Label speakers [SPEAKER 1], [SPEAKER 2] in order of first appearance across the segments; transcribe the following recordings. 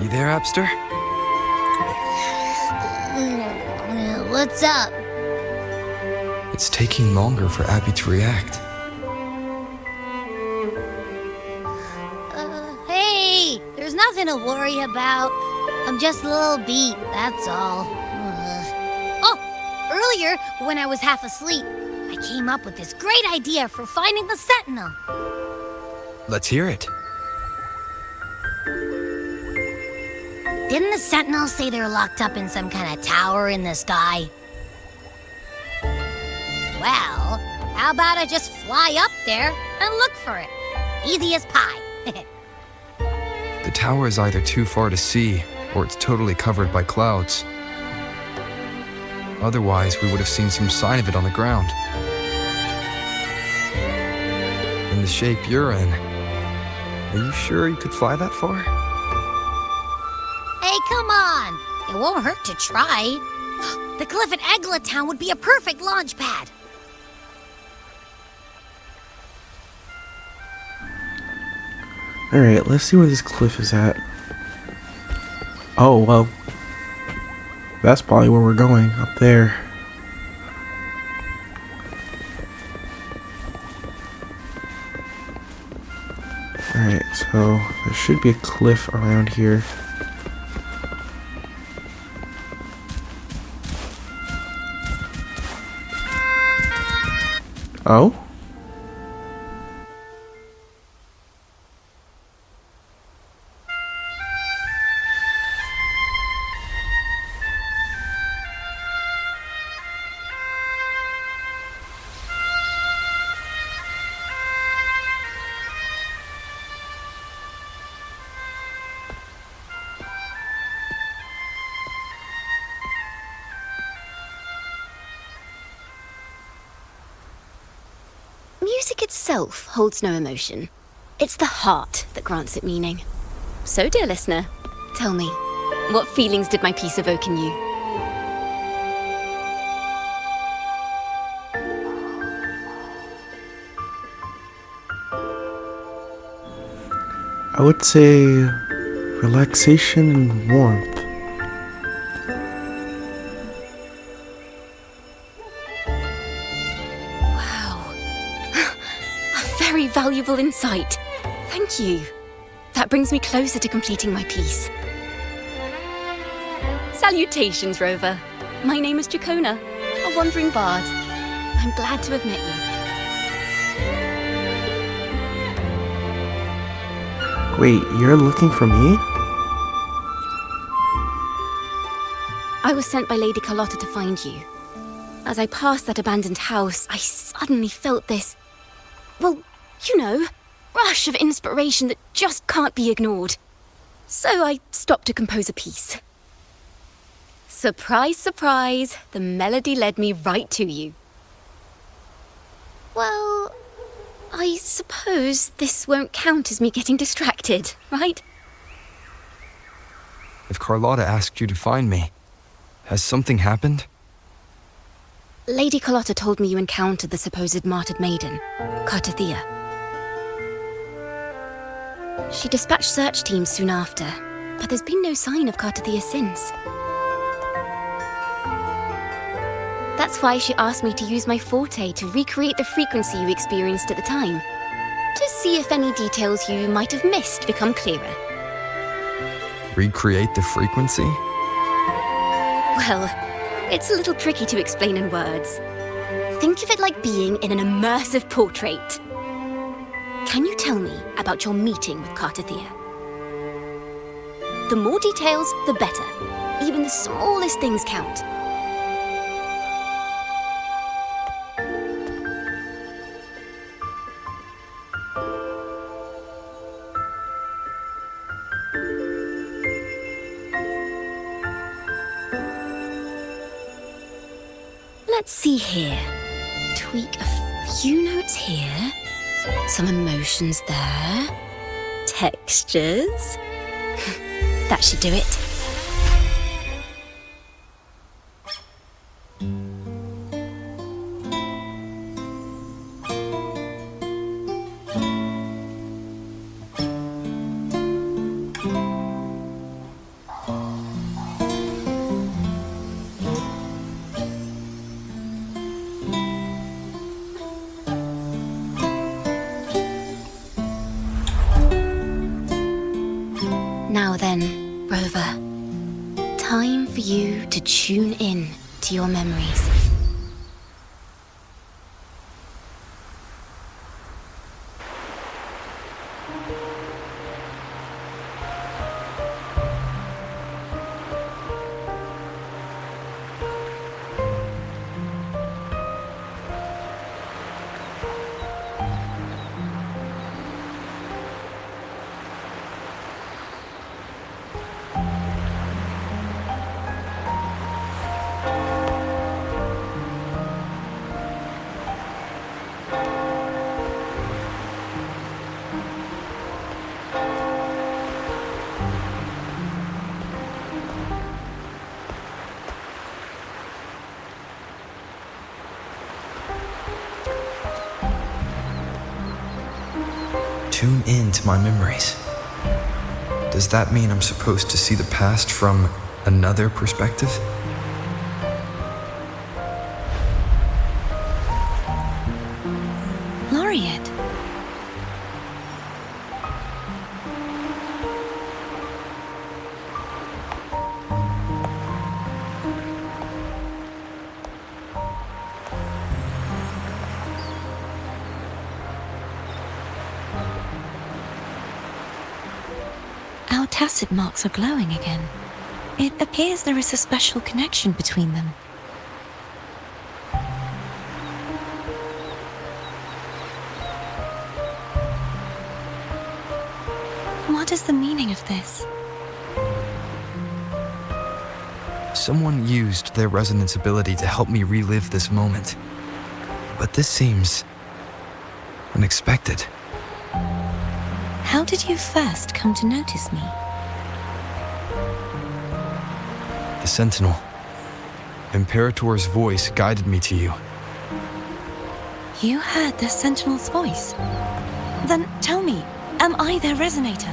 [SPEAKER 1] You there, Abster?
[SPEAKER 2] What's up?
[SPEAKER 1] It's taking longer for Abby to react.
[SPEAKER 2] Hey, there's nothing to worry about. I'm just a little beat, that's all. Oh, earlier, when I was half asleep, I came up with this great idea for finding the Sentinel.
[SPEAKER 1] Let's hear it.
[SPEAKER 2] Didn't the Sentinel say they're locked up in some kind of tower in the sky? Well, how about I just fly up there and look for it? Easy as pie.
[SPEAKER 1] The tower is either too far to see, or it's totally covered by clouds. Otherwise, we would have seen some sign of it on the ground. In the shape you're in, are you sure you could fly that far?
[SPEAKER 2] Hey, come on! It won't hurt to try. The cliff at Egla Town would be a perfect launch pad.
[SPEAKER 3] Alright, let's see where this cliff is at. Oh, well. That's probably where we're going, up there. Alright, so there should be a cliff around here. Oh?
[SPEAKER 4] Music itself holds no emotion. It's the heart that grants it meaning. So, dear listener, tell me, what feelings did my piece evoke in you?
[SPEAKER 3] I would say relaxation and warmth.
[SPEAKER 4] Very valuable insight. Thank you. That brings me closer to completing my piece. Salutations, Rover. My name is Dracona, a wandering bard. I'm glad to have met you.
[SPEAKER 3] Wait, you're looking for me?
[SPEAKER 4] I was sent by Lady Carlotta to find you. As I passed that abandoned house, I suddenly felt this... well, you know, rush of inspiration that just can't be ignored. So I stopped to compose a piece. Surprise, surprise, the melody led me right to you. Well, I suppose this won't count as me getting distracted, right?
[SPEAKER 1] If Carlotta asked you to find me, has something happened?
[SPEAKER 4] Lady Carlotta told me you encountered the supposed martyred maiden, Cartathea. She dispatched search teams soon after, but there's been no sign of Cartathea since. That's why she asked me to use my forte to recreate the frequency you experienced at the time, to see if any details you might have missed become clearer.
[SPEAKER 1] Recreate the frequency?
[SPEAKER 4] Well, it's a little tricky to explain in words. Think of it like being in an immersive portrait. Can you tell me about your meeting with Cartathea? The more details, the better. Even the smallest things count. Let's see here. Tweak a few notes here. Some emotions there. Textures. That should do it. Now then, Rover. Time for you to tune in to your memories.
[SPEAKER 1] Tune in to my memories. Does that mean I'm supposed to see the past from another perspective?
[SPEAKER 4] Laureate. Our tacit marks are glowing again. It appears there is a special connection between them. What is the meaning of this?
[SPEAKER 1] Someone used their resonance ability to help me relive this moment. But this seems unexpected.
[SPEAKER 4] How did you first come to notice me?
[SPEAKER 1] The Sentinel. Imperator's voice guided me to you.
[SPEAKER 4] You heard the Sentinel's voice? Then tell me, am I their resonator?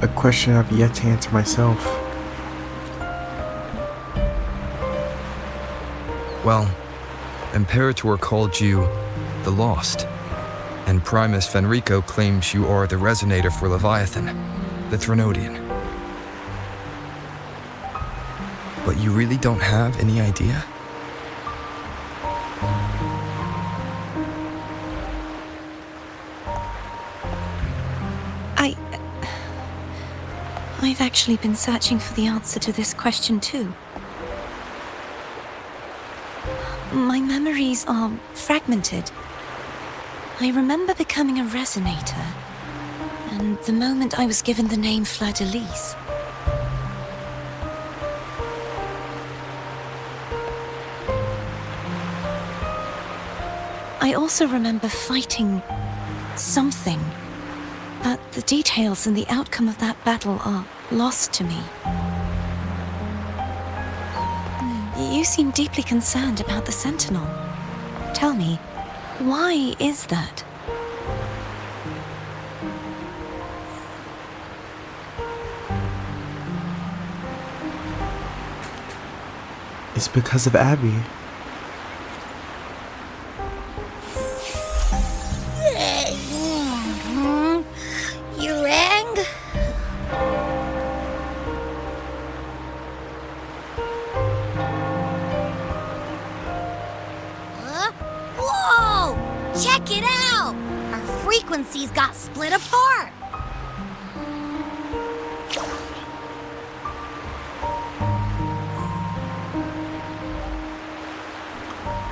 [SPEAKER 3] A question I've yet to answer myself.
[SPEAKER 1] Well, Imperator called you the Lost, and Primus Fenrico claims you are the resonator for Leviathan, the Threnodian. But you really don't have any idea?
[SPEAKER 4] I've actually been searching for the answer to this question too. My memories are fragmented. I remember becoming a resonator, and the moment I was given the name Fleur-de-Lis. I also remember fighting something, but the details and the outcome of that battle are lost to me. You seem deeply concerned about the Sentinel. Tell me, why is that?
[SPEAKER 3] It's because of Abby.
[SPEAKER 2] You rang? Whoa! Check it out! Our frequencies got split apart.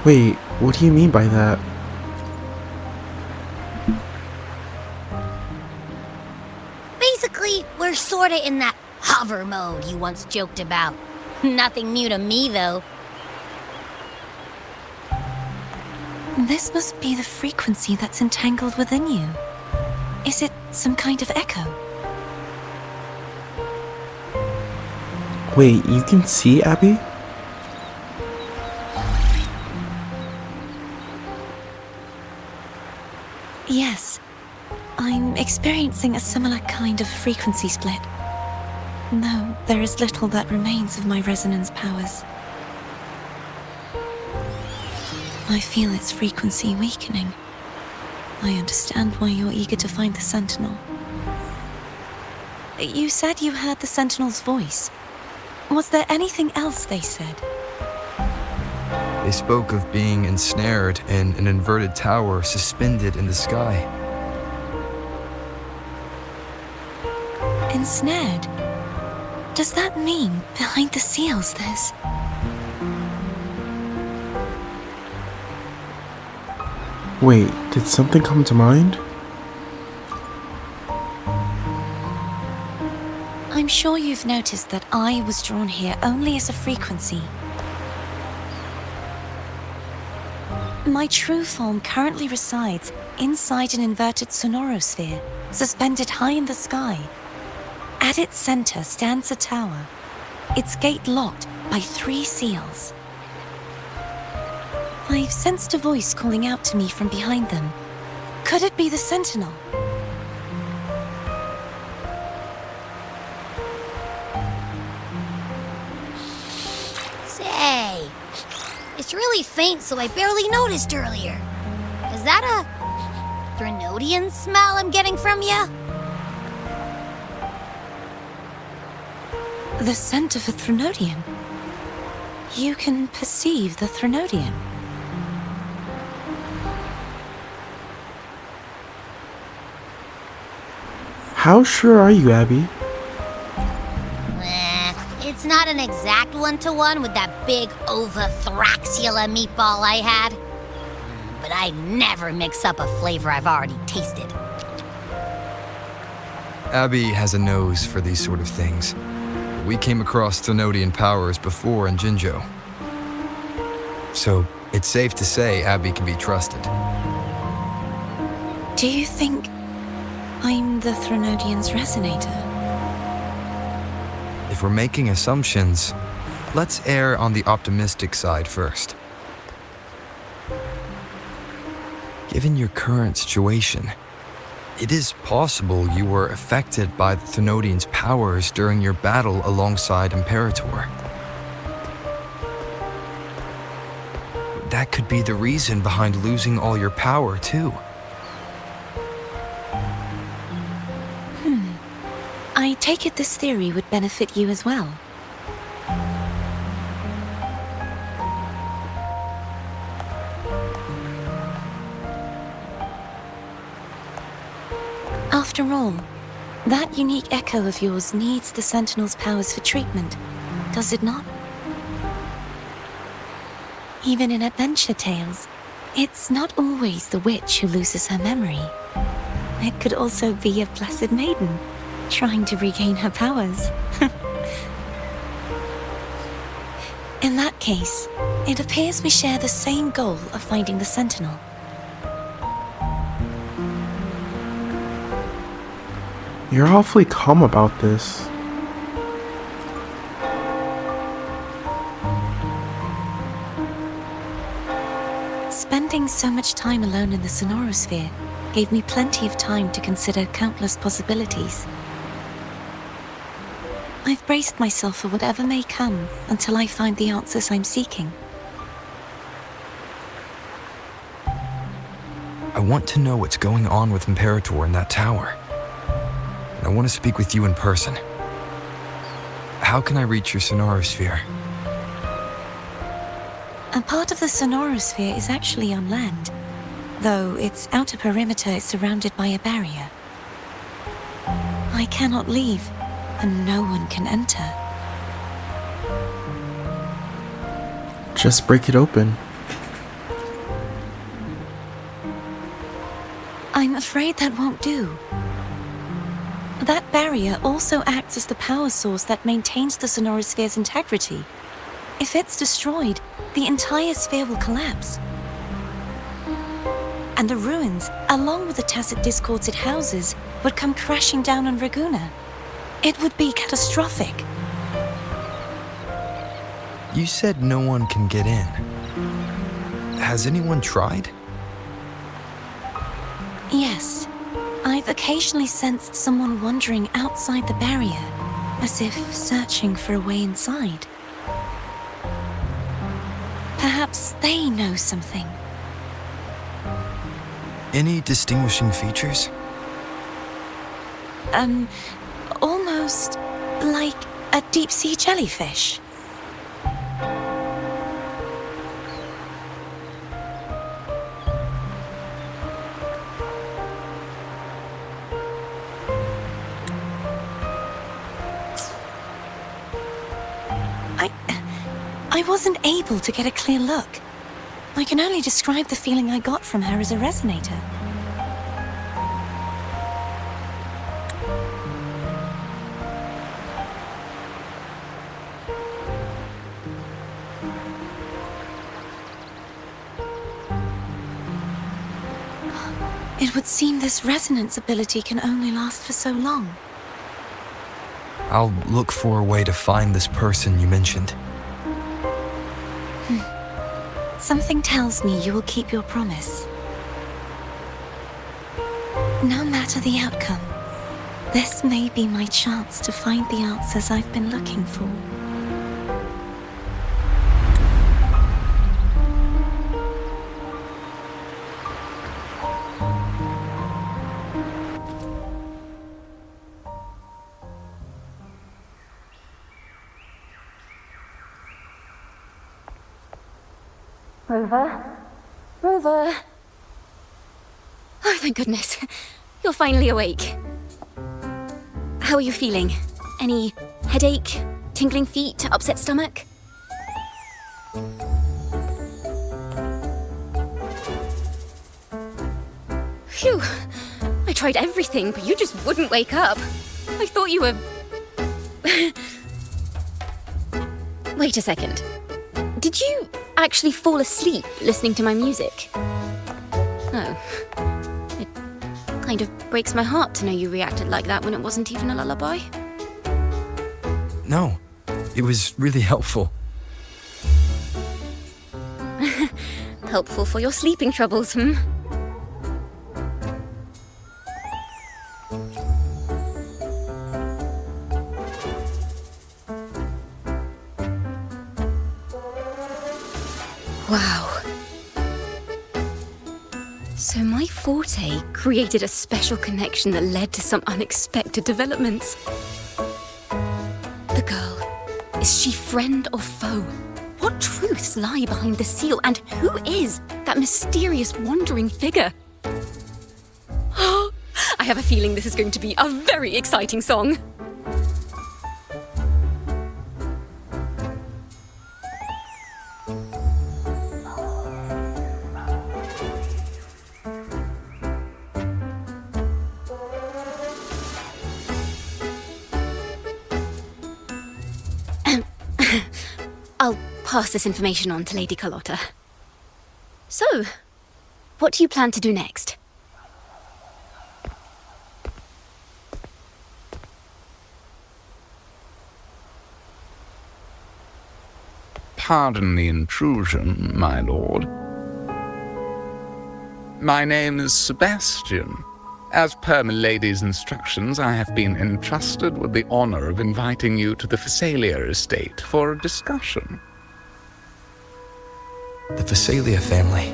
[SPEAKER 3] Wait, what do you mean by that?
[SPEAKER 2] Basically, we're sorta in that hover mode you once joked about. Nothing new to me, though.
[SPEAKER 4] This must be the frequency that's entangled within you. Is it some kind of echo?
[SPEAKER 3] Wait, you can see Abby?
[SPEAKER 4] Yes. I'm experiencing a similar kind of frequency split. Though there is little that remains of my resonance powers. I feel its frequency weakening.
[SPEAKER 5] I understand why you're eager to find the Sentinel. You said you heard the Sentinel's voice. Was there anything else they said?
[SPEAKER 1] They spoke of being ensnared in an inverted tower suspended in the sky.
[SPEAKER 5] Ensnared? Does that mean behind the seals there's...
[SPEAKER 3] Wait, did something come to mind?
[SPEAKER 5] I'm sure you've noticed that I was drawn here only as a frequency. My true form currently resides inside an inverted sonorosphere, suspended high in the sky. At its center stands a tower, its gate locked by 3 seals. I've sensed a voice calling out to me from behind them. Could it be the Sentinel?
[SPEAKER 2] Say, it's really faint, so I barely noticed earlier. Is that a Threnodian smell I'm getting from you?
[SPEAKER 5] The scent of a Threnodian. You can perceive the Threnodian.
[SPEAKER 3] How sure are you, Abby?
[SPEAKER 2] It's not an exact one-to-one with that big Ovathraxula meatball I had. But I never mix up a flavor I've already tasted.
[SPEAKER 1] Abby has a nose for these sort of things. We came across Threnodian powers before in Jinzhou. So it's safe to say Abby can be trusted.
[SPEAKER 5] Do you think I'm the Threnodian's resonator?
[SPEAKER 1] If we're making assumptions, let's err on the optimistic side first. Given your current situation, it is possible you were affected by the Threnodian's powers during your battle alongside Imperator. That could be the reason behind losing all your power, too.
[SPEAKER 5] I take it this theory would benefit you as well. After all, that unique echo of yours needs the Sentinel's powers for treatment, does it not? Even in adventure tales, it's not always the witch who loses her memory. It could also be a blessed maiden, trying to regain her powers. In that case, it appears we share the same goal of finding the Sentinel.
[SPEAKER 3] You're awfully calm about this.
[SPEAKER 5] Spending so much time alone in the sonorosphere gave me plenty of time to consider countless possibilities. I've braced myself for whatever may come until I find the answers I'm seeking.
[SPEAKER 1] I want to know what's going on with Imperator in that tower. And I want to speak with you in person. How can I reach your sonorosphere?
[SPEAKER 5] A part of the sonorosphere is actually on land, though its outer perimeter is surrounded by a barrier. I cannot leave, and no one can enter.
[SPEAKER 3] Just break it open.
[SPEAKER 5] I'm afraid that won't do. That barrier also acts as the power source that maintains the sonorosphere's integrity. If it's destroyed, the entire sphere will collapse. And the ruins, along with the tacit discords it houses, would come crashing down on Raguna. It would be catastrophic.
[SPEAKER 1] You said no one can get in. Has anyone tried?
[SPEAKER 5] Yes. I've occasionally sensed someone wandering outside the barrier, as if searching for a way inside. Perhaps they know something.
[SPEAKER 1] Any distinguishing features?
[SPEAKER 5] Almost like a deep-sea jellyfish. I wasn't able to get a clear look. I can only describe the feeling I got from her as a resonator. It would seem this resonance ability can only last for so long.
[SPEAKER 1] I'll look for a way to find this person you mentioned.
[SPEAKER 5] Something tells me you will keep your promise. No matter the outcome, this may be my chance to find the answers I've been looking for.
[SPEAKER 4] Rover? Rover? Oh, thank goodness. You're finally awake. How are you feeling? Any headache, tingling feet, upset stomach? Phew. I tried everything, but you just wouldn't wake up. I thought you were... Wait a second. Did you actually fall asleep listening to my music? Oh. It kind of breaks my heart to know you reacted like that when it wasn't even a lullaby.
[SPEAKER 1] No, it was really helpful.
[SPEAKER 4] Helpful for your sleeping troubles, hmm? Wow. So my forte created a special connection that led to some unexpected developments. The girl, is she friend or foe? What truths lie behind the seal, and who is that mysterious wandering figure? I have a feeling this is going to be a very exciting song. I'll pass this information on to Lady Carlotta. So, what do you plan to do next?
[SPEAKER 6] Pardon the intrusion, my lord. My name is Sebastian. As per milady's instructions, I have been entrusted with the honor of inviting you to the Fisalia estate for a discussion.
[SPEAKER 1] The Fisalia family.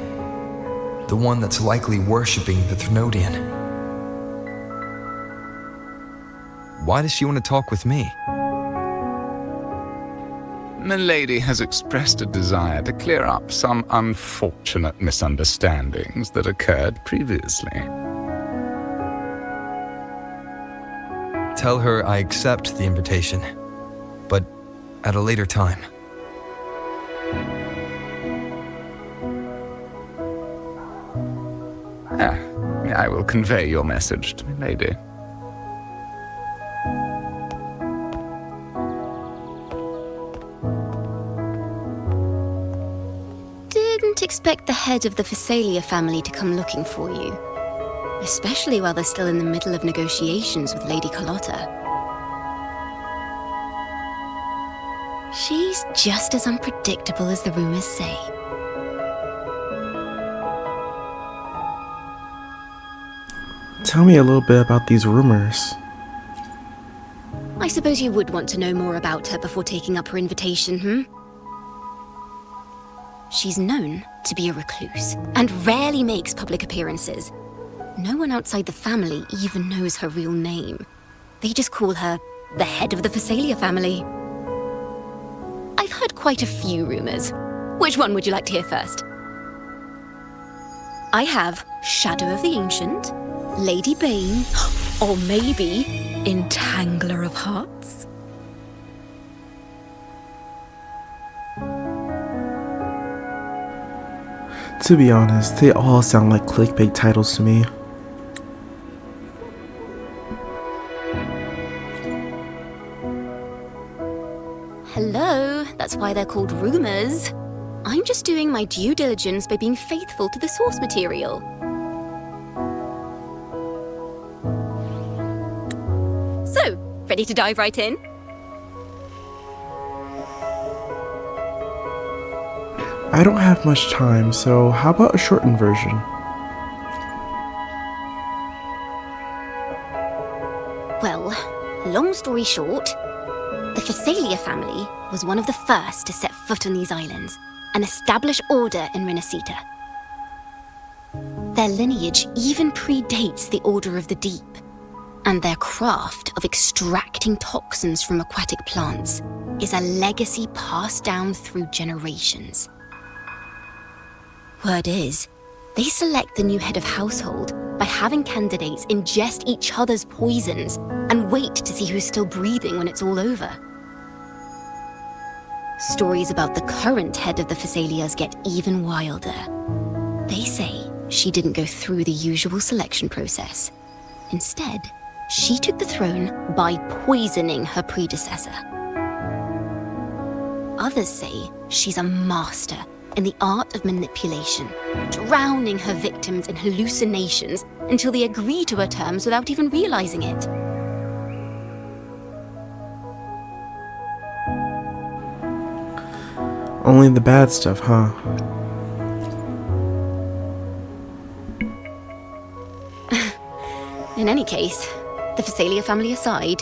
[SPEAKER 1] The one that's likely worshipping the Thrnodian. Why does she want to talk with me?
[SPEAKER 6] Milady has expressed a desire to clear up some unfortunate misunderstandings that occurred previously.
[SPEAKER 1] Tell her I accept the invitation, but at a later time.
[SPEAKER 6] I will convey your message to Milady.
[SPEAKER 4] Didn't expect the head of the Fisalia family to come looking for you. Especially while they're still in the middle of negotiations with Lady Carlotta. She's just as unpredictable as the rumors say.
[SPEAKER 3] Tell me a little bit about these rumors.
[SPEAKER 4] I suppose you would want to know more about her before taking up her invitation, hmm? She's known to be a recluse, and rarely makes public appearances. no one outside the family even knows her real name. They just call her the head of the Fisalia family. I've heard quite a few rumors. Which one would you like to hear first? I have Shadow of the Ancient, Lady Bane, or maybe Entangler of Hearts.
[SPEAKER 3] To be honest, they all sound like clickbait titles to me.
[SPEAKER 4] Hello, that's why they're called rumors. I'm just doing my due diligence by being faithful to the source material. So, ready to dive right in?
[SPEAKER 3] I don't have much time, so how about a shortened version?
[SPEAKER 4] Well, long story short, the Fisalia family was one of the first to set foot on these islands and establish order in Renacita. Their lineage even predates the Order of the Deep, and their craft of extracting toxins from aquatic plants is a legacy passed down through generations. Word is, they select the new head of household by having candidates ingest each other's poisons and wait to see who's still breathing when it's all over. Stories about the current head of the Fisalias get even wilder. They say she didn't go through the usual selection process. Instead, she took the throne by poisoning her predecessor. Others say she's a master in the art of manipulation, drowning her victims in hallucinations until they agree to her terms without even realizing it.
[SPEAKER 3] Only the bad stuff, huh?
[SPEAKER 4] In any case, the Fisalia family aside,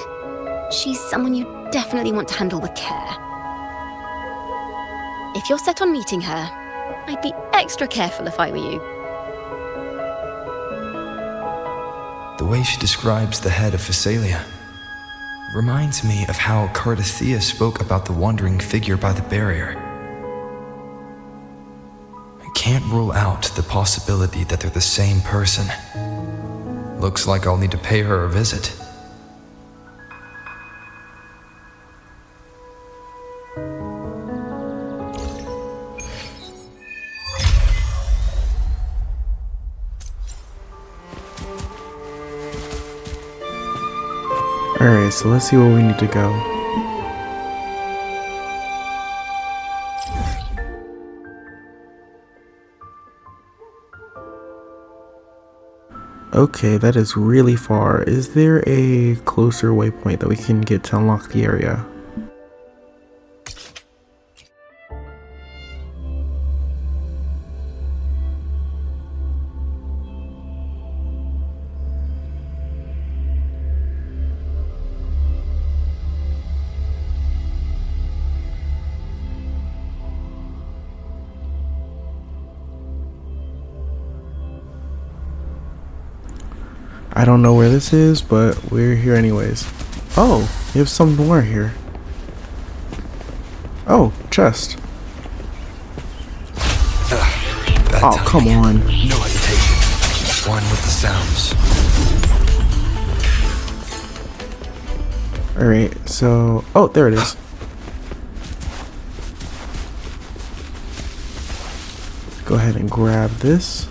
[SPEAKER 4] she's someone you definitely want to handle with care. If you're set on meeting her, I'd be extra careful if I were you.
[SPEAKER 1] The way she describes the head of Fisalia reminds me of how Cardathea spoke about the wandering figure by the barrier. I can't rule out the possibility that they're the same person. Looks like I'll need to pay her a visit.
[SPEAKER 3] Alright, so let's see where we need to go. Okay, that is really far. Is there a closer waypoint that we can get to unlock the area? I don't know where this is, but we're here anyways. Oh, we have some more here. Oh, chest. Oh, come on.
[SPEAKER 1] No hesitation. One with the sounds.
[SPEAKER 3] Alright, so... Oh, there it is. Go ahead and grab this.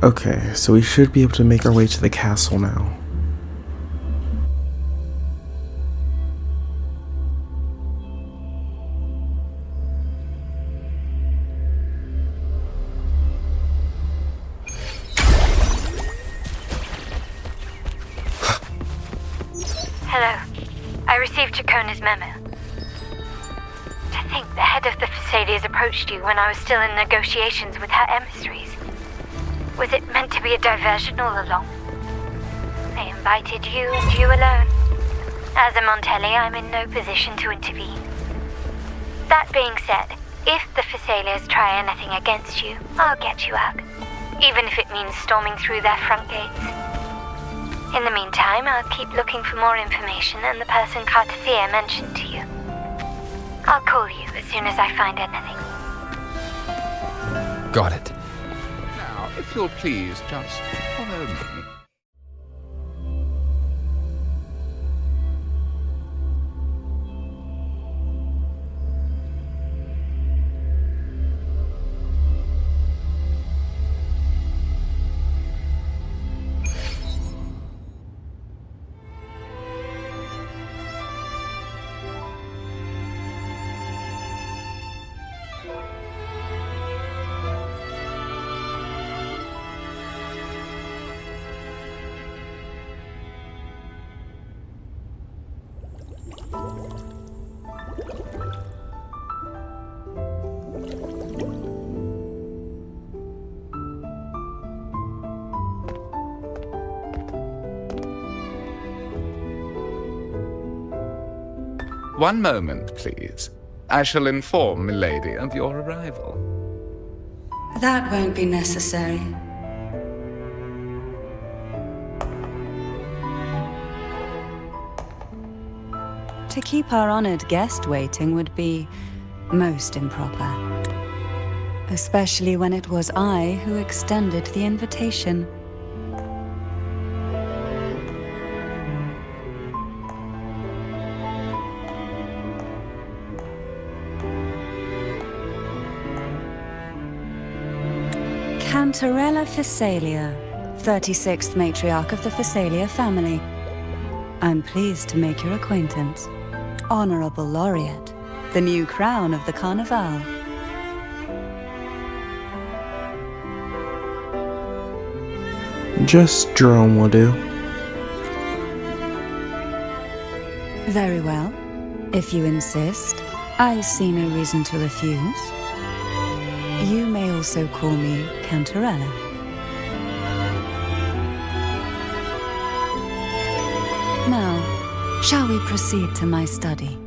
[SPEAKER 3] Okay, so we should be able to make our way to the castle now.
[SPEAKER 7] Hello. I received Chacona's memo. To think the head of the Fisalias approached you when I was still in negotiations with her emissaries. Was it meant to be a diversion all along? They invited you and you alone. As a Montelli, I'm in no position to intervene. That being said, if the Fisalias try anything against you, I'll get you out. Even if it means storming through their front gates. In the meantime, I'll keep looking for more information and the person Cartafia mentioned to you. I'll call you as soon as I find anything.
[SPEAKER 1] Got it.
[SPEAKER 6] Now, if you'll please just follow me. One moment, please. I shall inform Milady of your arrival.
[SPEAKER 8] That won't be necessary. To keep our honored guest waiting would be most improper. Especially when it was I who extended the invitation. Cantarella Fisalia, 36th matriarch of the Fisalia family. I'm pleased to make your acquaintance. Honorable Laureate, the new crown of the Carnival.
[SPEAKER 3] Just drone will do.
[SPEAKER 8] Very well. If you insist, I see no reason to refuse. You may also call me Cantarella. Now, shall we proceed to my study?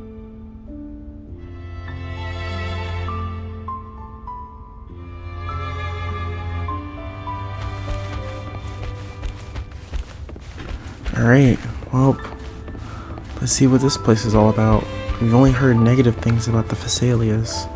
[SPEAKER 3] Alright, well, let's see what this place is all about. We've only heard negative things about the Fisalias.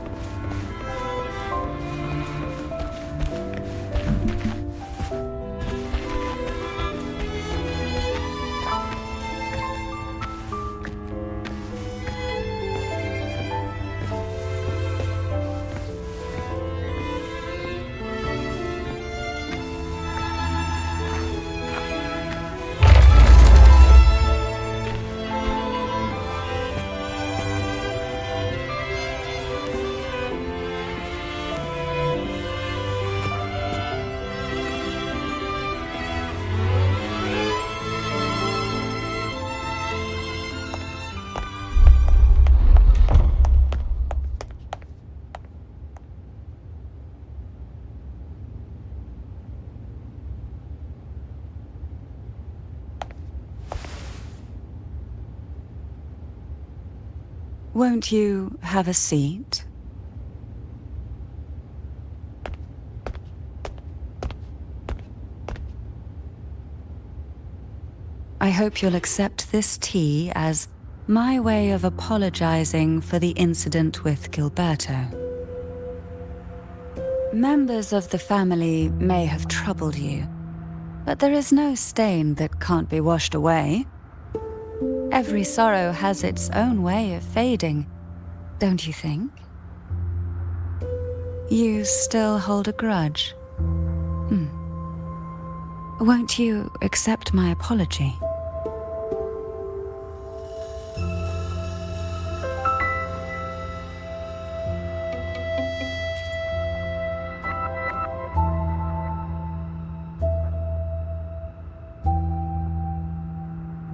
[SPEAKER 8] Won't you have a seat? I hope you'll accept this tea as my way of apologizing for the incident with Gilberto. Members of the family may have troubled you, but there is no stain that can't be washed away. Every sorrow has its own way of fading, don't you think? You still hold a grudge? Won't you accept my apology?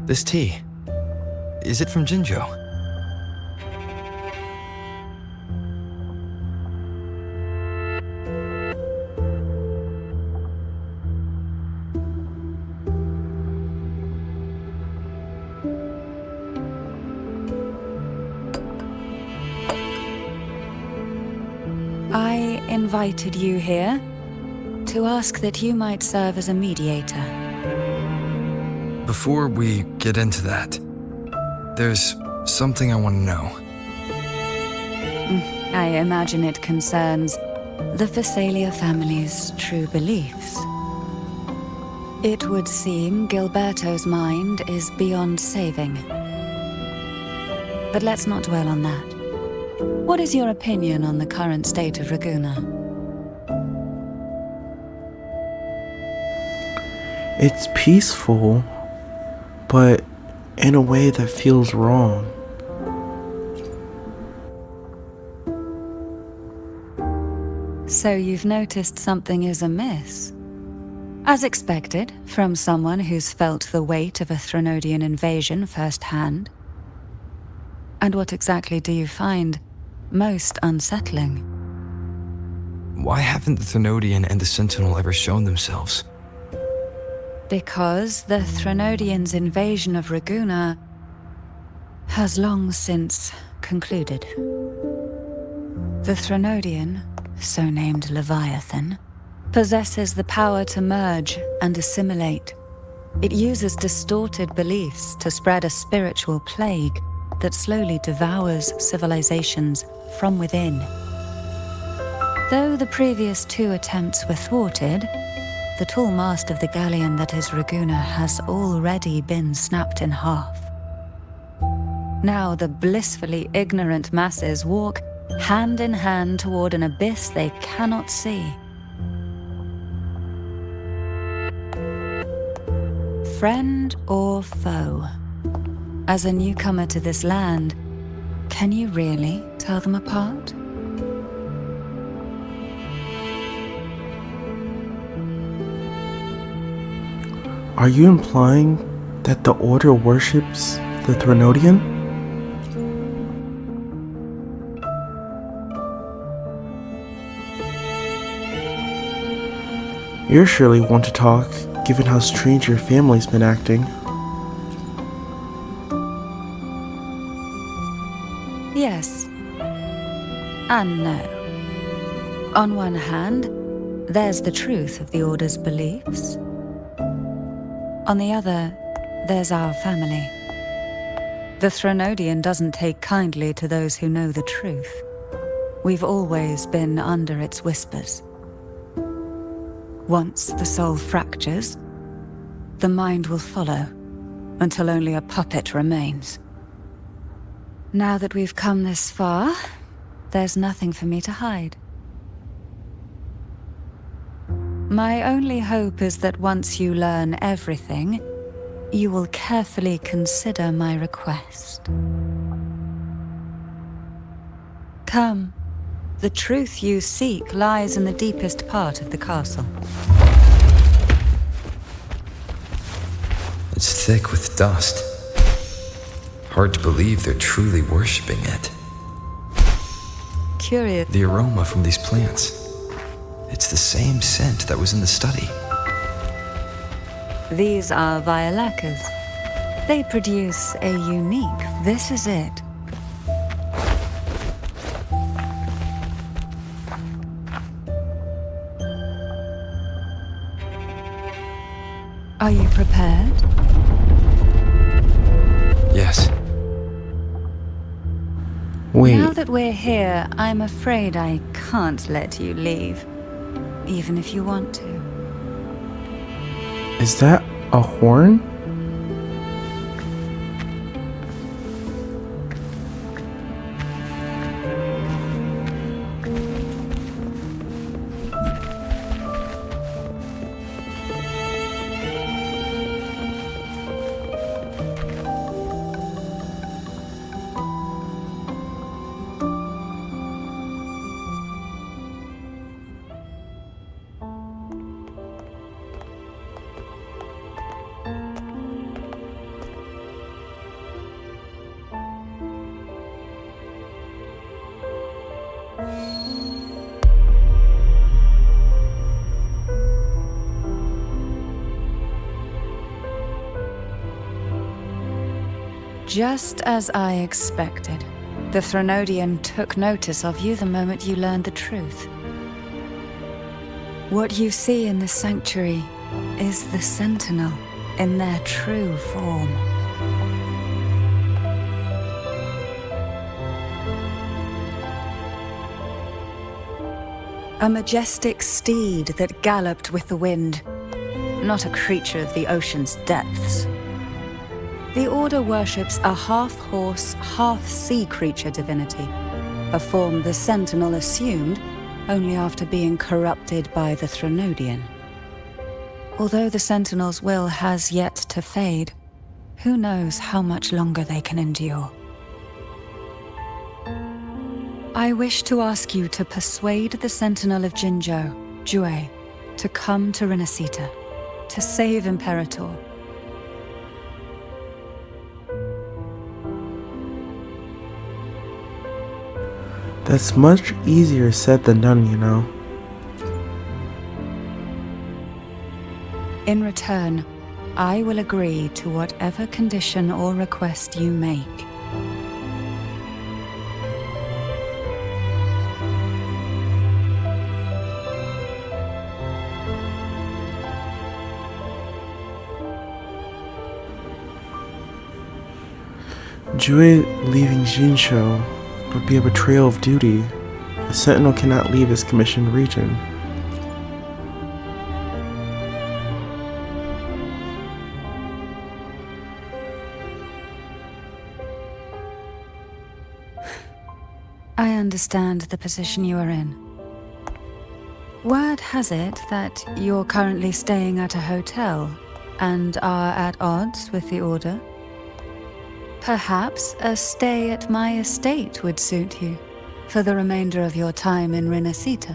[SPEAKER 1] This tea. is it from Jinjo?
[SPEAKER 8] I invited you here to ask that you might serve as a mediator.
[SPEAKER 1] Before we get into that, there's something I want to know.
[SPEAKER 8] I imagine it concerns the Fisalia family's true beliefs. It would seem Gilberto's mind is beyond saving. But let's not dwell on that. What is your opinion on the current state of Raguna?
[SPEAKER 3] It's peaceful, but in a way that feels wrong.
[SPEAKER 8] So you've noticed something is amiss? As expected, from someone who's felt the weight of a Threnodian invasion firsthand. And what exactly do you find most unsettling?
[SPEAKER 1] Why haven't the Threnodian and the Sentinel ever shown themselves?
[SPEAKER 8] Because the Threnodians' invasion of Raguna has long since concluded. The Threnodian, so named Leviathan, possesses the power to merge and assimilate. It uses distorted beliefs to spread a spiritual plague that slowly devours civilizations from within. Though the previous two attempts were thwarted, the tall mast of the galleon that is Raguna has already been snapped in half. Now the blissfully ignorant masses walk hand in hand toward an abyss they cannot see. Friend or foe? As a newcomer to this land, can you really tell them apart?
[SPEAKER 3] Are you implying that the Order worships the Threnodian? You surely want to talk, given how strange your family's been acting.
[SPEAKER 8] Yes. And no. On one hand, there's the truth of the Order's beliefs. On the other, there's our family. The Threnodian doesn't take kindly to those who know the truth. We've always been under its whispers. Once the soul fractures, the mind will follow, until only a puppet remains. Now that we've come this far, there's nothing for me to hide. My only hope is that once you learn everything, you will carefully consider my request. Come. The truth you seek lies in the deepest part of the castle.
[SPEAKER 1] It's thick with dust. Hard to believe they're truly worshipping it.
[SPEAKER 8] Curious.
[SPEAKER 1] The aroma from these plants. It's the same scent that was in the study.
[SPEAKER 8] These are violacas. They produce a unique... This is it. Are you prepared?
[SPEAKER 1] Yes.
[SPEAKER 3] Wait,
[SPEAKER 8] Now that we're here, I'm afraid I can't let you leave. Even if you want to.
[SPEAKER 3] is that a horn?
[SPEAKER 8] Just as I expected. The Threnodian took notice of you the moment you learned the truth. What you see in the sanctuary is the Sentinel in their true form. A majestic steed that galloped with the wind, not a creature of the ocean's depths. The Order worships a half-horse, half-sea creature divinity, a form the Sentinel assumed only after being corrupted by the Threnodian. Although the Sentinel's will has yet to fade, who knows how much longer they can endure. I wish to ask you to persuade the Sentinel of Jinzhou, Jue, to come to Renacita, to save Imperator.
[SPEAKER 3] That's much easier said than done, you know.
[SPEAKER 8] In return, I will agree to whatever condition or request you make.
[SPEAKER 3] Jue leaving Jinzhou would be a betrayal of duty. A Sentinel cannot leave his commissioned region.
[SPEAKER 8] I understand the position you are in. Word has it that you're currently staying at a hotel and are at odds with the Order. Perhaps a stay at my estate would suit you for the remainder of your time in Renacita.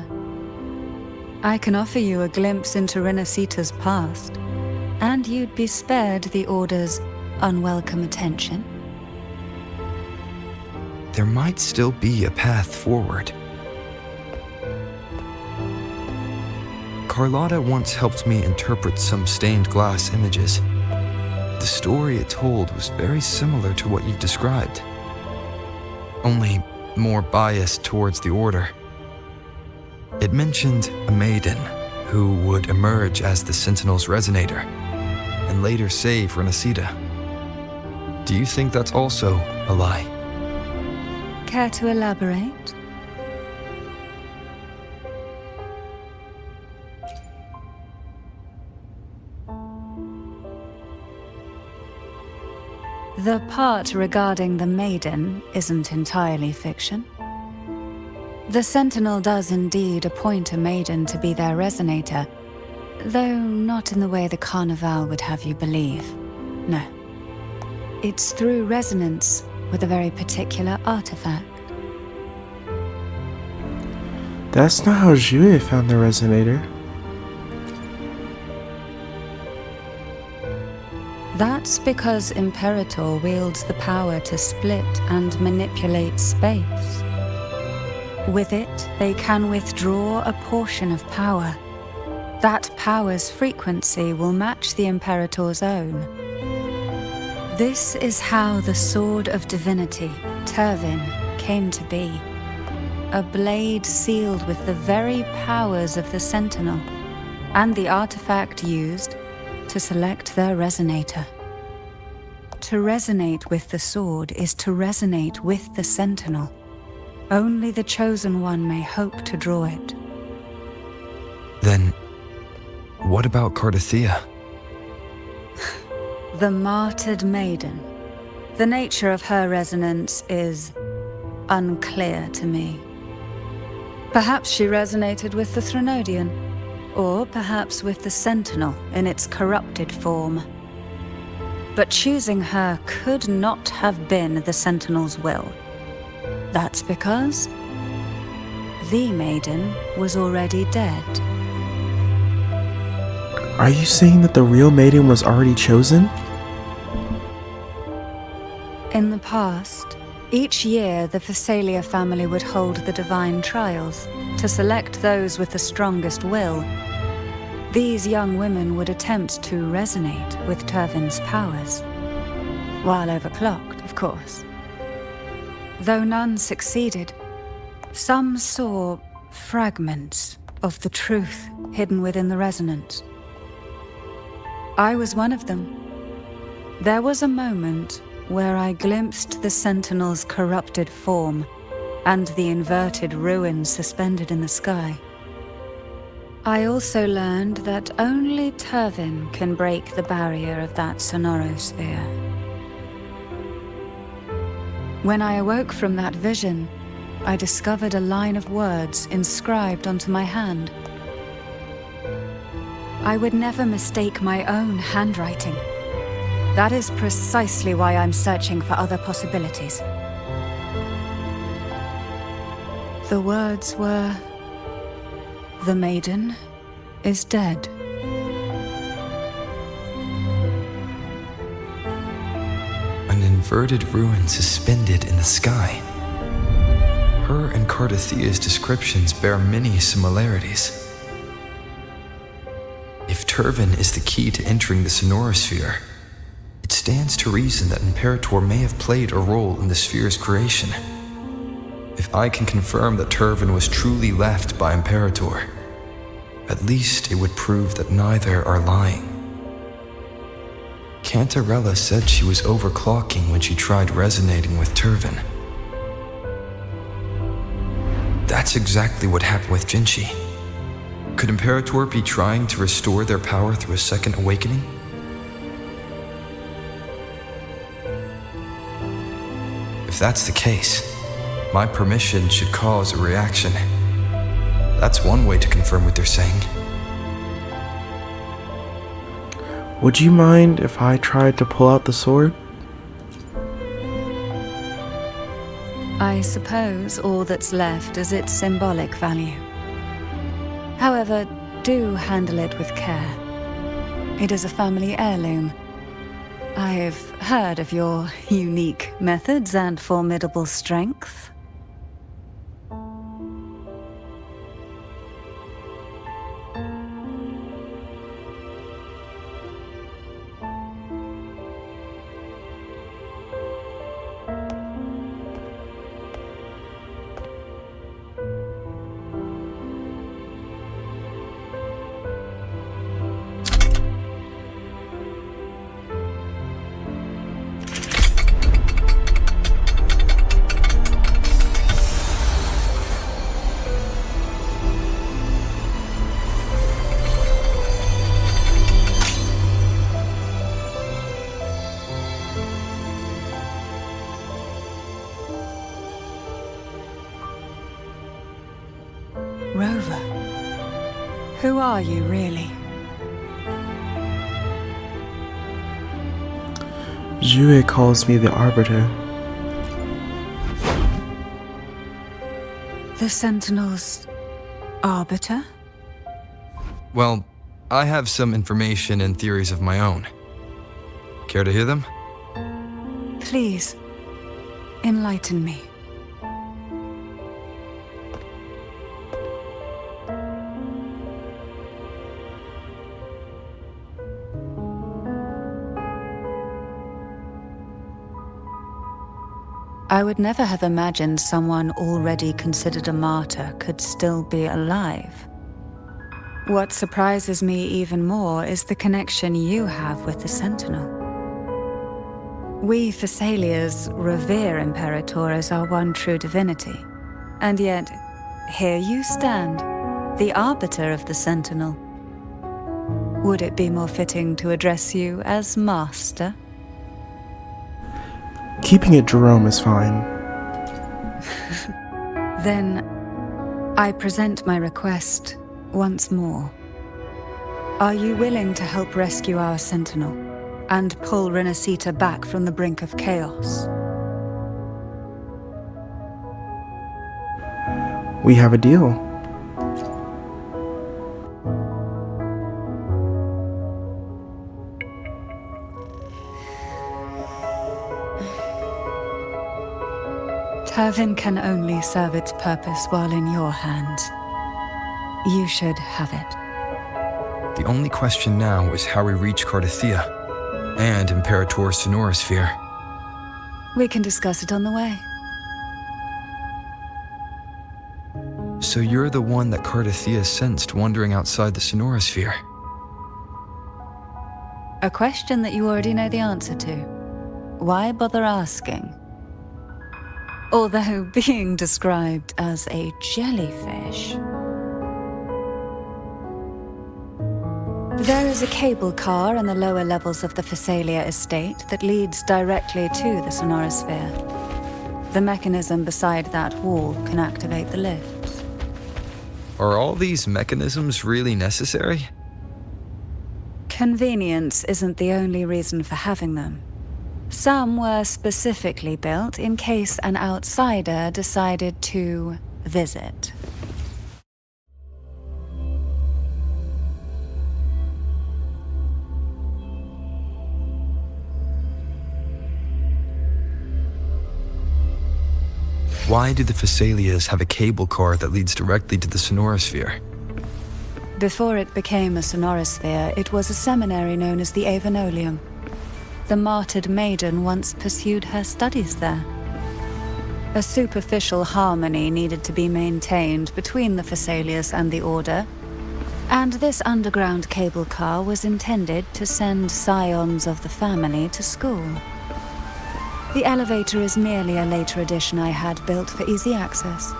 [SPEAKER 8] I can offer you a glimpse into Renacita's past, and you'd be spared the Order's unwelcome attention.
[SPEAKER 1] There might still be a path forward. Carlotta once helped me interpret some stained glass images. The story it told was very similar to what you've described, only more biased towards the Order. It mentioned a maiden who would emerge as the Sentinel's resonator and later save Renacita. Do you think that's also a lie?
[SPEAKER 8] Care to elaborate? The part regarding the maiden isn't entirely fiction. The Sentinel does indeed appoint a maiden to be their resonator, though not in the way the Carnival would have you believe. No. It's through resonance with a very particular artifact.
[SPEAKER 3] That's not how Jue found the resonator.
[SPEAKER 8] That's because Imperator wields the power to split and manipulate space. With it, they can withdraw a portion of power. That power's frequency will match the Imperator's own. This is how the Sword of Divinity, Turvin, came to be. A blade sealed with the very powers of the Sentinel, and the artifact used to select their resonator. To resonate with the sword is to resonate with the Sentinel. Only the Chosen One may hope to draw it.
[SPEAKER 1] Then, what about Cardothea?
[SPEAKER 8] The martyred maiden. The nature of her resonance is unclear to me. Perhaps she resonated with the Threnodian, or perhaps with the Sentinel in its corrupted form. But choosing her could not have been the Sentinel's will. That's because the maiden was already dead.
[SPEAKER 3] Are you saying that the real maiden was already chosen?
[SPEAKER 8] In the past, each year the Fisalia family would hold the divine trials to select those with the strongest will. These young women would attempt to resonate with Turvin's powers. While overclocked, of of course. Though none succeeded, some saw fragments of the truth hidden within the resonance. I was one of them. There was a moment where I glimpsed the Sentinel's corrupted form and the inverted ruins suspended in the sky. I also learned that only Turvin can break the barrier of that sonorosphere. When I awoke from that vision, I discovered a line of words inscribed onto my hand. I would never mistake my own handwriting. That is precisely why I'm searching for other possibilities. The words were, "The maiden is dead."
[SPEAKER 1] An inverted ruin suspended in the sky. Her and Cardathia's descriptions bear many similarities. If Turvin is the key to entering the sonorosphere, it stands to reason that Imperator may have played a role in the sphere's creation. If I can confirm that Turvin was truly left by Imperator, at least it would prove that neither are lying. Cantarella said she was overclocking when she tried resonating with Turvin. That's exactly what happened with Jinchi. Could Imperator be trying to restore their power through a second awakening? If that's the case, my permission should cause a reaction. That's one way to confirm what they're saying.
[SPEAKER 3] Would you mind if I tried to pull out the sword?
[SPEAKER 8] I suppose all that's left is its symbolic value. However, do handle it with care. It is a family heirloom. I've heard of your unique methods and formidable strength. Rover, who are you really?
[SPEAKER 3] Jue calls me the Arbiter.
[SPEAKER 8] The Sentinel's Arbiter?
[SPEAKER 1] Well, I have some information and theories of my own. Care to hear them?
[SPEAKER 8] Please, enlighten me. I would never have imagined someone already considered a martyr could still be alive. What surprises me even more is the connection you have with the Sentinel. We Fisalias revere Imperator as our one true divinity, and yet, here you stand, the Arbiter of the Sentinel. Would it be more fitting to address you as Master?
[SPEAKER 3] Keeping it Jerome is fine.
[SPEAKER 8] Then, I present my request once more. Are you willing to help rescue our Sentinel and pull Renacita back from the brink of chaos?
[SPEAKER 3] We have a deal.
[SPEAKER 8] Turvin can only serve its purpose while in your hands. You should have it.
[SPEAKER 1] The only question now is how we reach Cardathia and Imperator's sonorosphere.
[SPEAKER 8] We can discuss it on the way.
[SPEAKER 1] So you're the one that Cardathia sensed wandering outside the Sonorosphere?
[SPEAKER 8] A question that you already know the answer to. Why bother asking? Although being described as a jellyfish. There is a cable car in the lower levels of the Fisalia estate that leads directly to the Sonorosphere. The mechanism beside that wall can activate the lifts.
[SPEAKER 1] Are all these mechanisms really necessary?
[SPEAKER 8] Convenience isn't the only reason for having them. Some were specifically built in case an outsider decided to visit.
[SPEAKER 1] Why do the Fisalias have a cable car that leads directly to the Sonorosphere?
[SPEAKER 8] Before it became a Sonorosphere, it was a seminary known as the Avenolium. The martyred maiden once pursued her studies there. A superficial harmony needed to be maintained between the Fisalias and the Order, and this underground cable car was intended to send scions of the family to school. The elevator is merely a later addition I had built for easy access.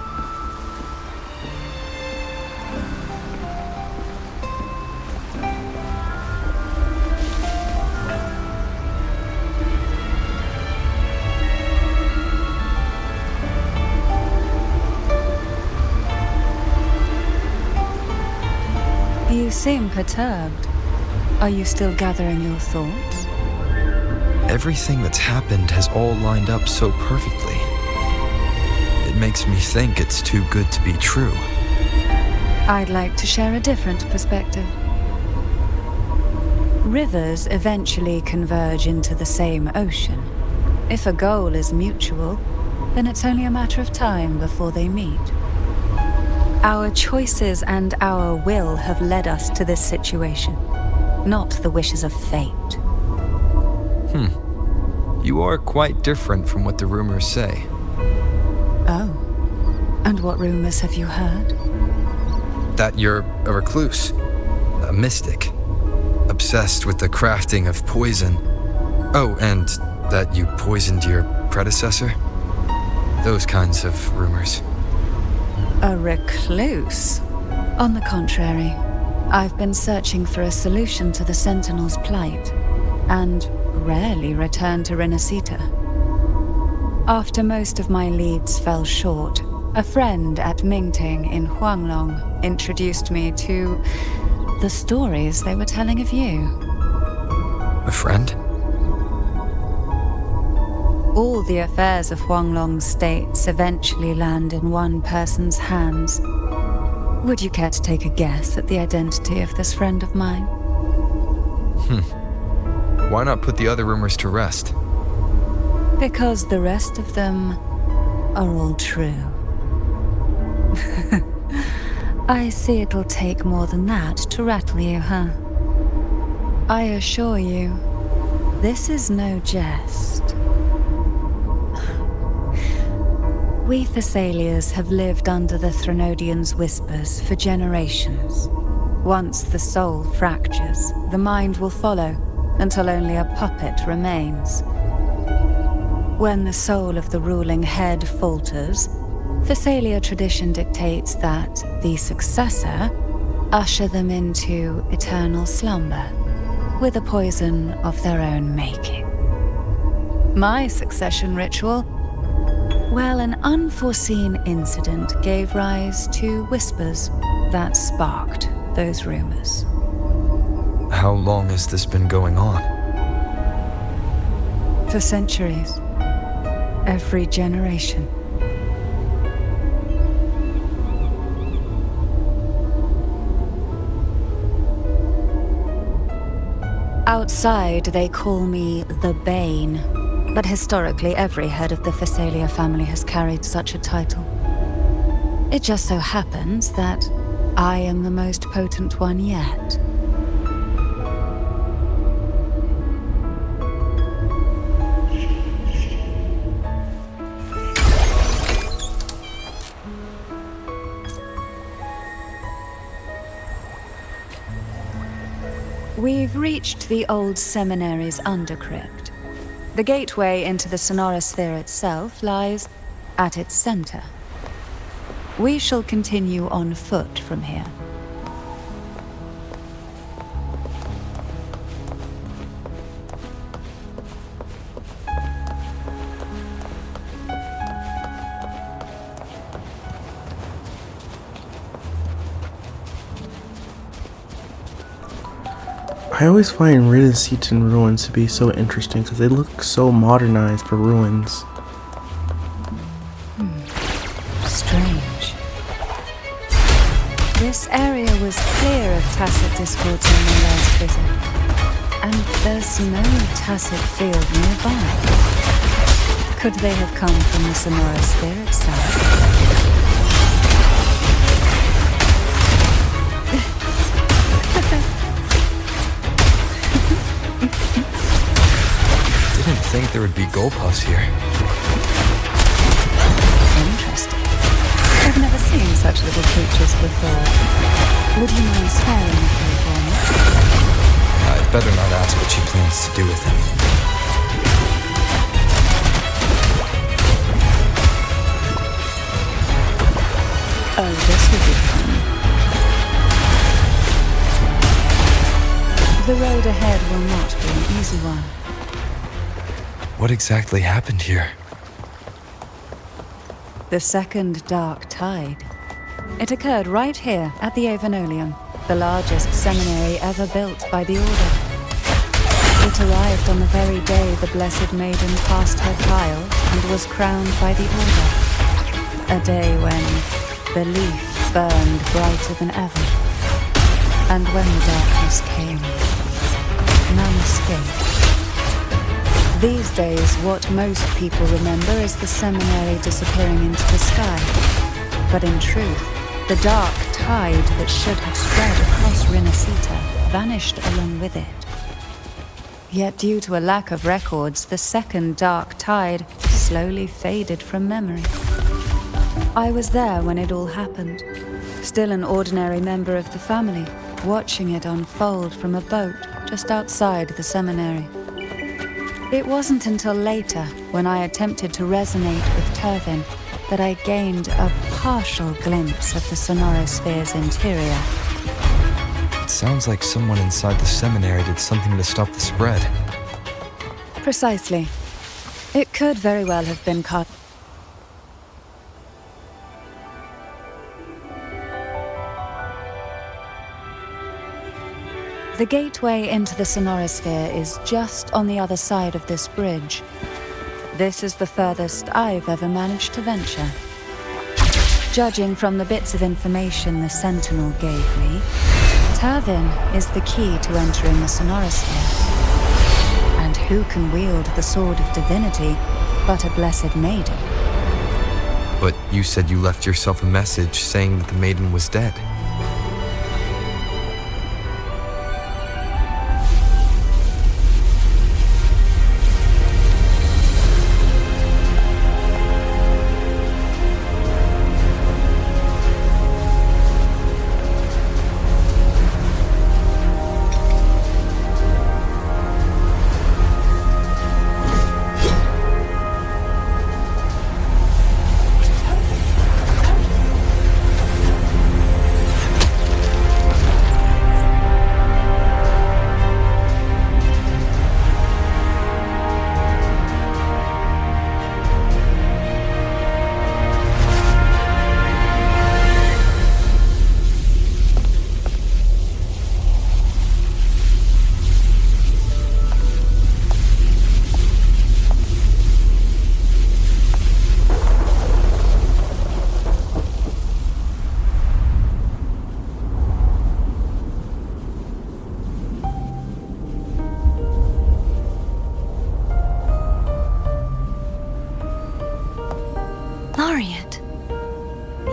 [SPEAKER 8] You seem perturbed. Are you still gathering your thoughts?
[SPEAKER 1] Everything that's happened has all lined up so perfectly. It makes me think it's too good to be true.
[SPEAKER 8] I'd like to share a different perspective. Rivers eventually converge into the same ocean. If a goal is mutual, then it's only a matter of time before they meet. Our choices and our will have led us to this situation, not the wishes of fate.
[SPEAKER 1] You are quite different from what the rumors say.
[SPEAKER 8] Oh. And what rumors have you heard?
[SPEAKER 1] That you're a recluse, a mystic, obsessed with the crafting of poison. Oh, and that you poisoned your predecessor? Those kinds of rumors.
[SPEAKER 8] A recluse? On the contrary, I've been searching for a solution to the Sentinel's plight, and rarely return to Renacita. After most of my leads fell short, a friend at Mingting in Huanglong introduced me to the stories they were telling of you.
[SPEAKER 1] A friend?
[SPEAKER 8] All the affairs of Huanglong states eventually land in one person's hands. Would you care to take a guess at the identity of this friend of mine?
[SPEAKER 1] Why not put the other rumors to rest?
[SPEAKER 8] Because the rest of them are all true. I see it'll take more than that to rattle you, huh? I assure you, this is no jest. We Fisalias have lived under the Threnodians' whispers for generations. Once the soul fractures, the mind will follow, until only a puppet remains. When the soul of the ruling head falters, Fisalia tradition dictates that the successor usher them into eternal slumber, with a poison of their own making. My succession ritual? Well, an unforeseen incident gave rise to whispers that sparked those rumors.
[SPEAKER 1] How long has this been going on?
[SPEAKER 8] For centuries. Every generation. Outside, they call me the Bane, but historically every head of the Fisalia family has carried such a title. It just so happens that I am the most potent one yet. We've reached the old seminary's undercrypt. The gateway into the Sonorosphere itself lies at its center. We shall continue on foot from here.
[SPEAKER 3] I always find Ridden ruins to be so interesting because they look so modernized for ruins.
[SPEAKER 8] Strange. This area was clear of Tacit discords in my last visit, and there's no Tacit field nearby. Could they have come from the Sonorosphere itself?
[SPEAKER 1] Didn't think there would be Golpuffs here.
[SPEAKER 8] Interesting. I've never seen such little creatures before. Would you mind sparing a few for me?
[SPEAKER 1] I'd better not ask what she plans to do with him.
[SPEAKER 8] Oh, this will be fun. The road ahead will not be an easy one.
[SPEAKER 1] What exactly happened here?
[SPEAKER 8] The second dark tide. It occurred right here at the Avenolium, the largest seminary ever built by the Order. It arrived on the very day the Blessed Maiden passed her trial and was crowned by the Order. A day when the leaf burned brighter than ever. And when the darkness came, none escaped. These days, what most people remember is the seminary disappearing into the sky. But in truth, the dark tide that should have spread across Rinascita vanished along with it. Yet due to a lack of records, the second dark tide slowly faded from memory. I was there when it all happened, still an ordinary member of the family, watching it unfold from a boat just outside the seminary. It wasn't until later, when I attempted to resonate with Turvin, that I gained a partial glimpse of the Sonorosphere's interior.
[SPEAKER 1] It sounds like someone inside the seminary did something to stop the spread.
[SPEAKER 8] Precisely. It could very well have been caught. The gateway into the Sonorosphere is just on the other side of this bridge. This is the furthest I've ever managed to venture. Judging from the bits of information the Sentinel gave me, Turvin is the key to entering the Sonorosphere. And who can wield the Sword of Divinity but a Blessed Maiden?
[SPEAKER 1] But you said you left yourself a message saying that the maiden was dead.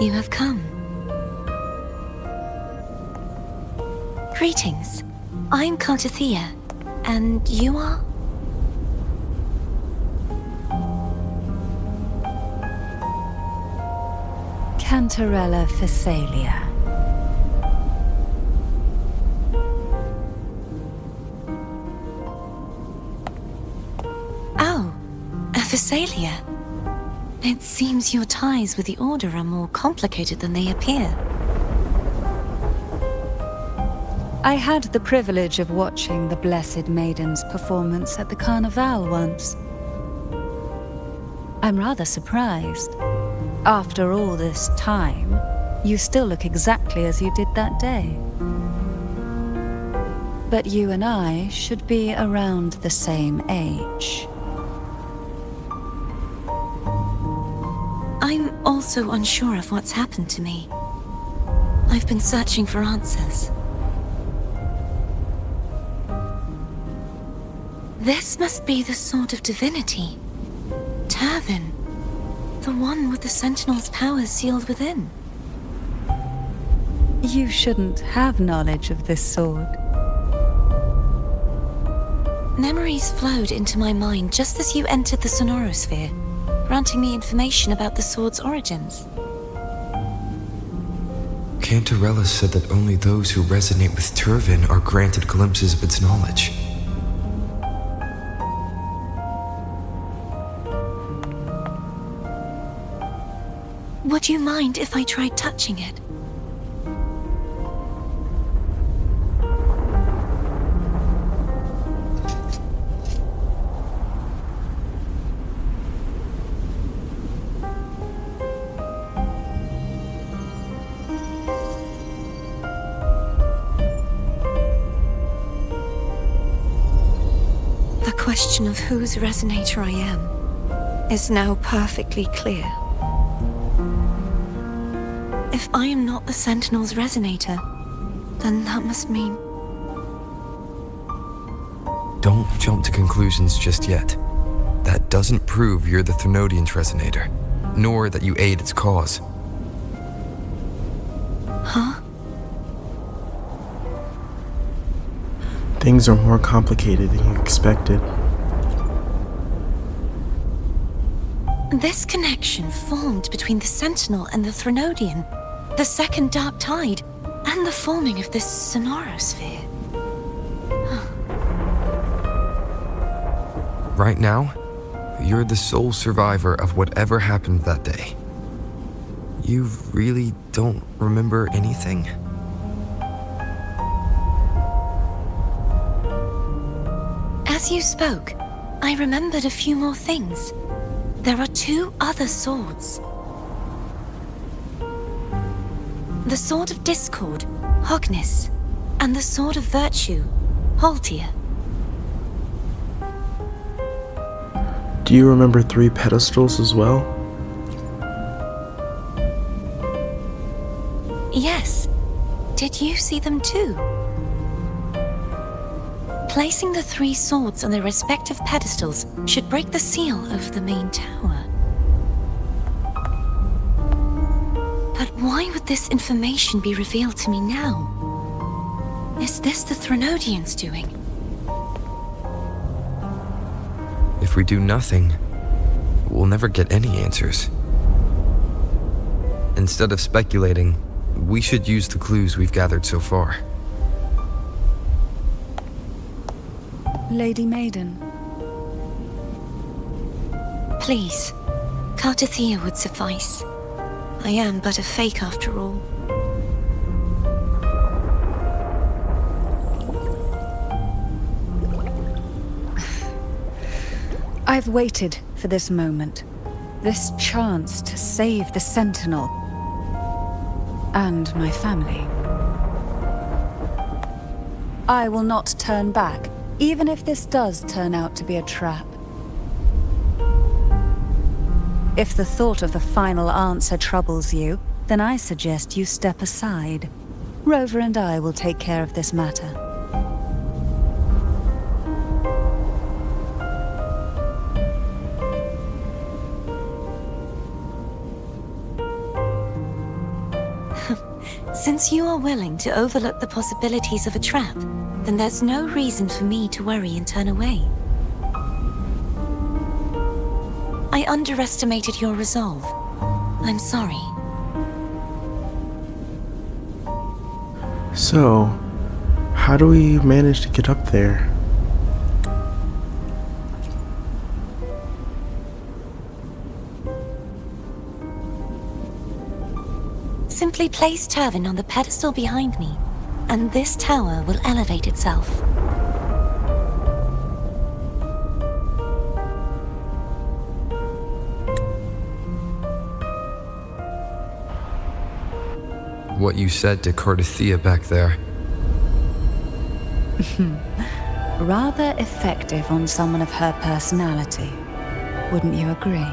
[SPEAKER 5] You have come. Greetings. I'm Cartathea, and you are?
[SPEAKER 8] Cantarella Fisalia.
[SPEAKER 5] Fisalia. It seems your ties with the Order are more complicated than they appear.
[SPEAKER 8] I had the privilege of watching the Blessed Maiden's performance at the Carnival once. I'm rather surprised. After all this time, you still look exactly as you did that day. But you and I should be around the same age.
[SPEAKER 5] I'm also unsure of what's happened to me. I've been searching for answers. This must be the Sword of Divinity. Turvin. The one with the Sentinel's powers sealed within.
[SPEAKER 8] You shouldn't have knowledge of this sword.
[SPEAKER 5] Memories flowed into my mind just as you entered the Sonorosphere, granting me information about the sword's origins.
[SPEAKER 1] Cantarella said that only those who resonate with Turvin are granted glimpses of its knowledge.
[SPEAKER 5] Would you mind if I tried touching it? The question of whose resonator I am is now perfectly clear. If I am not the Sentinel's resonator, then that must mean...
[SPEAKER 1] Don't jump to conclusions just yet. That doesn't prove you're the Thenodian's resonator, nor that you aid its cause.
[SPEAKER 5] Huh?
[SPEAKER 3] Things are more complicated than you expected.
[SPEAKER 5] This connection formed between the Sentinel and the Thenodian, the second Dark Tide, and the forming of this Sonorosphere.
[SPEAKER 1] Right now, you're the sole survivor of whatever happened that day. You really don't remember anything?
[SPEAKER 5] As you spoke, I remembered a few more things. There are two other swords. The Sword of Discord, Hognis, and the Sword of Virtue, Haltia.
[SPEAKER 3] Do you remember 3 pedestals as well?
[SPEAKER 5] Yes. Did you see them too? Placing the 3 swords on their respective pedestals should break the seal over the main tower. But why would this information be revealed to me now? Is this the Thenodian's doing?
[SPEAKER 1] If we do nothing, we'll never get any answers. Instead of speculating, we should use the clues we've gathered so far.
[SPEAKER 8] Lady Maiden.
[SPEAKER 5] Please, Cartathea would suffice. I am but a fake after all.
[SPEAKER 8] I've waited for this moment. This chance to save the Sentinel. And my family. I will not turn back, even if this does turn out to be a trap. If the thought of the final answer troubles you, then I suggest you step aside. Rover and I will take care of this matter.
[SPEAKER 5] Since you are willing to overlook the possibilities of a trap, then there's no reason for me to worry and turn away. I underestimated your resolve. I'm sorry.
[SPEAKER 3] So, how do we manage to get up there?
[SPEAKER 5] Simply place Turvin on the pedestal behind me, and this tower will elevate itself.
[SPEAKER 1] What you said to Cardathea back there.
[SPEAKER 8] Rather effective on someone of her personality. Wouldn't you agree?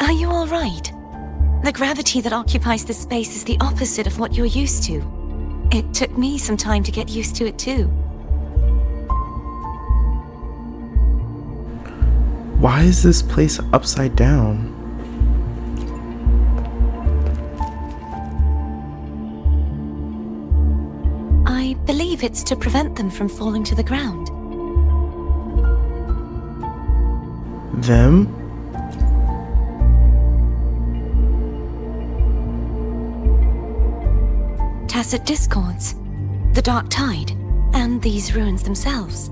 [SPEAKER 5] Are you all right? The gravity that occupies this space is the opposite of what you're used to. It took me some time to get used to it too.
[SPEAKER 3] Why is this place upside down?
[SPEAKER 5] I believe it's to prevent them from falling to the ground.
[SPEAKER 3] Them?
[SPEAKER 5] Tacit discords, the dark tide, and these ruins themselves.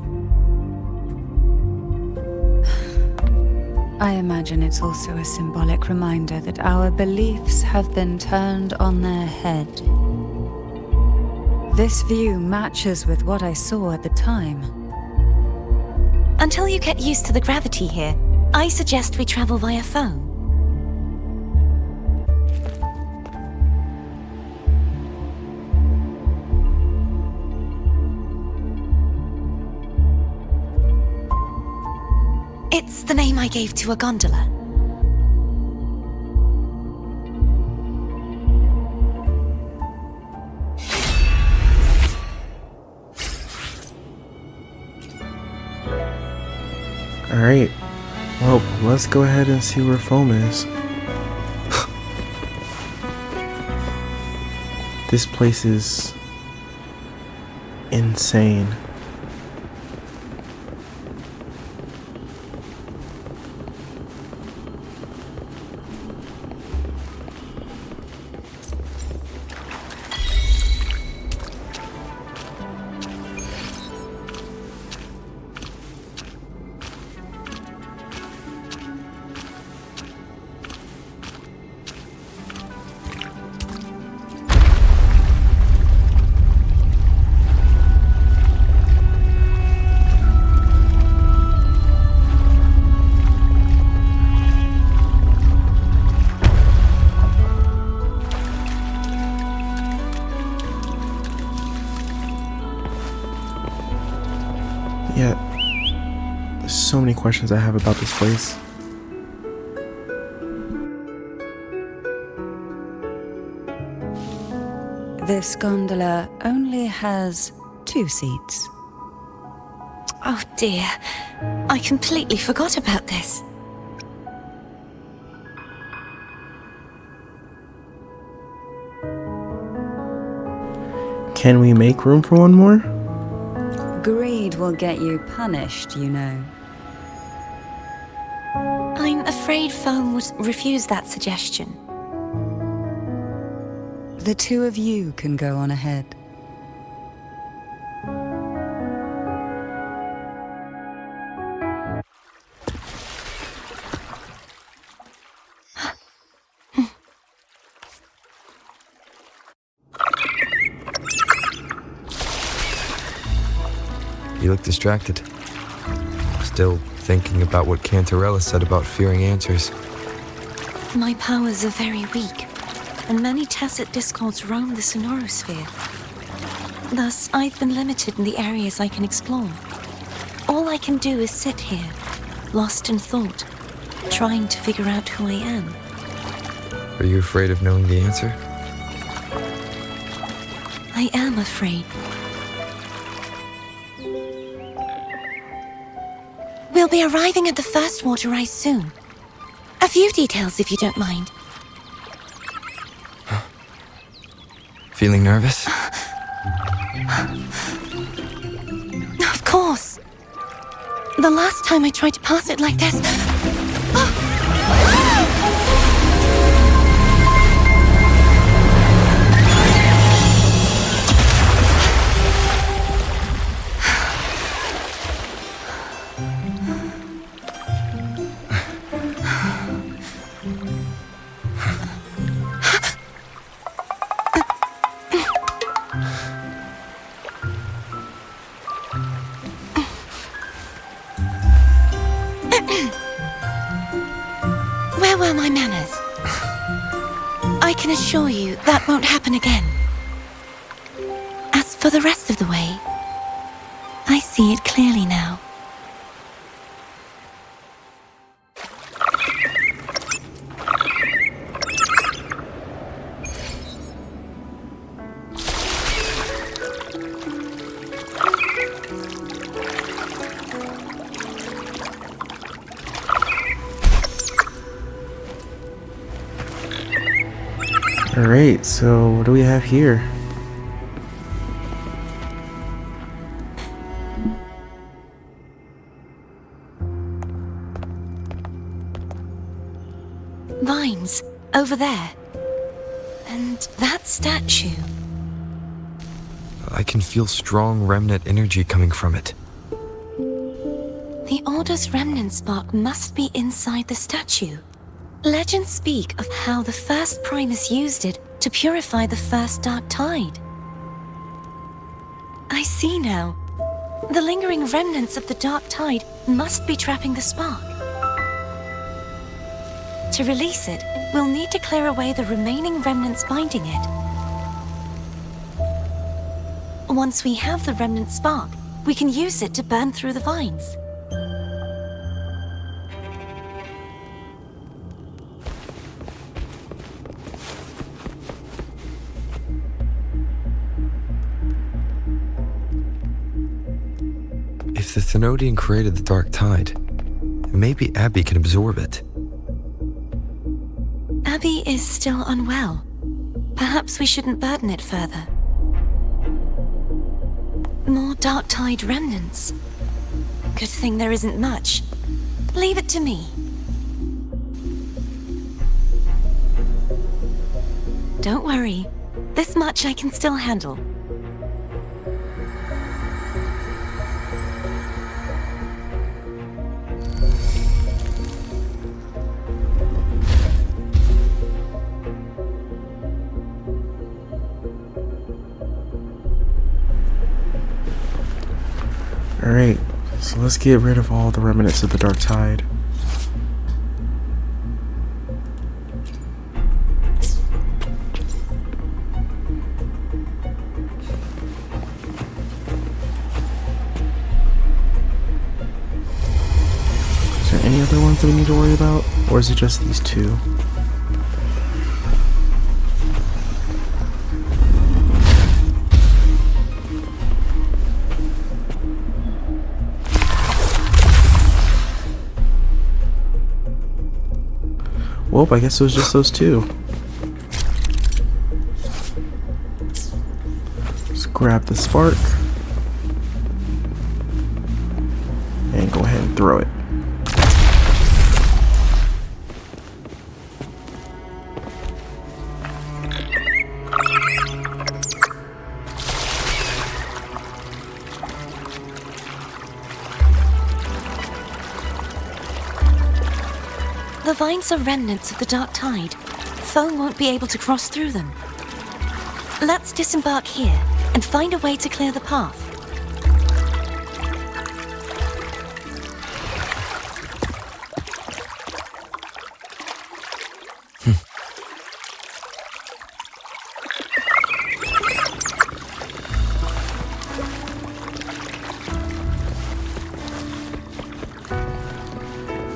[SPEAKER 8] I imagine it's also a symbolic reminder that our beliefs have been turned on their head. This view matches with what I saw at the time.
[SPEAKER 5] Until you get used to the gravity here, I suggest we travel via foam. It's the name I gave to a gondola.
[SPEAKER 3] Alright. Well, let's go ahead and see where foam is. This place is insane. Yeah, there's so many questions I have about this place.
[SPEAKER 8] This gondola only has 2 seats.
[SPEAKER 5] Oh dear, I completely forgot about this.
[SPEAKER 3] Can we make room for one more?
[SPEAKER 8] Greed will get you punished, you know.
[SPEAKER 5] I'm afraid Foam would refuse that suggestion.
[SPEAKER 8] The two of you can go on ahead.
[SPEAKER 1] You look distracted. Still thinking about what Cantarella said about fearing answers.
[SPEAKER 5] My powers are very weak, and many tacit discords roam the sonorosphere. Thus, I've been limited in the areas I can explore. All I can do is sit here, lost in thought, trying to figure out who I am.
[SPEAKER 1] Are you afraid of knowing the answer?
[SPEAKER 5] I am afraid. We'll be arriving at the first water rise soon. A few details, if you don't mind.
[SPEAKER 1] Feeling nervous?
[SPEAKER 5] Of course. The last time I tried to pass it like this... Where were my manners? I can assure you that won't happen again. As for the rest of the way, I see it clearly now.
[SPEAKER 3] Alright, so what do we have here?
[SPEAKER 5] Vines, over there. And that statue.
[SPEAKER 1] I can feel strong remnant energy coming from it.
[SPEAKER 5] The Order's remnant spark must be inside the statue. Legends speak of how the first Primus used it to purify the first dark tide. I see now. The lingering remnants of the dark tide must be trapping the spark. To release it, we'll need to clear away the remaining remnants binding it. Once we have the remnant spark, we can use it to burn through the vines.
[SPEAKER 1] If the Thenodian created the dark tide, maybe Abby can absorb it.
[SPEAKER 5] Abby is still unwell. Perhaps we shouldn't burden it further. More dark tide remnants. Good thing there isn't much. Leave it to me. Don't worry. This much I can still handle.
[SPEAKER 3] Alright, so let's get rid of all the remnants of the dark tide. Is there any other ones that we need to worry about? Or is it just these two? Well, I guess it was just those two. Just grab the spark. throw it.
[SPEAKER 5] The vines are remnants of the dark tide. Foam won't be able to cross through them. Let's disembark here and find a way to clear the path.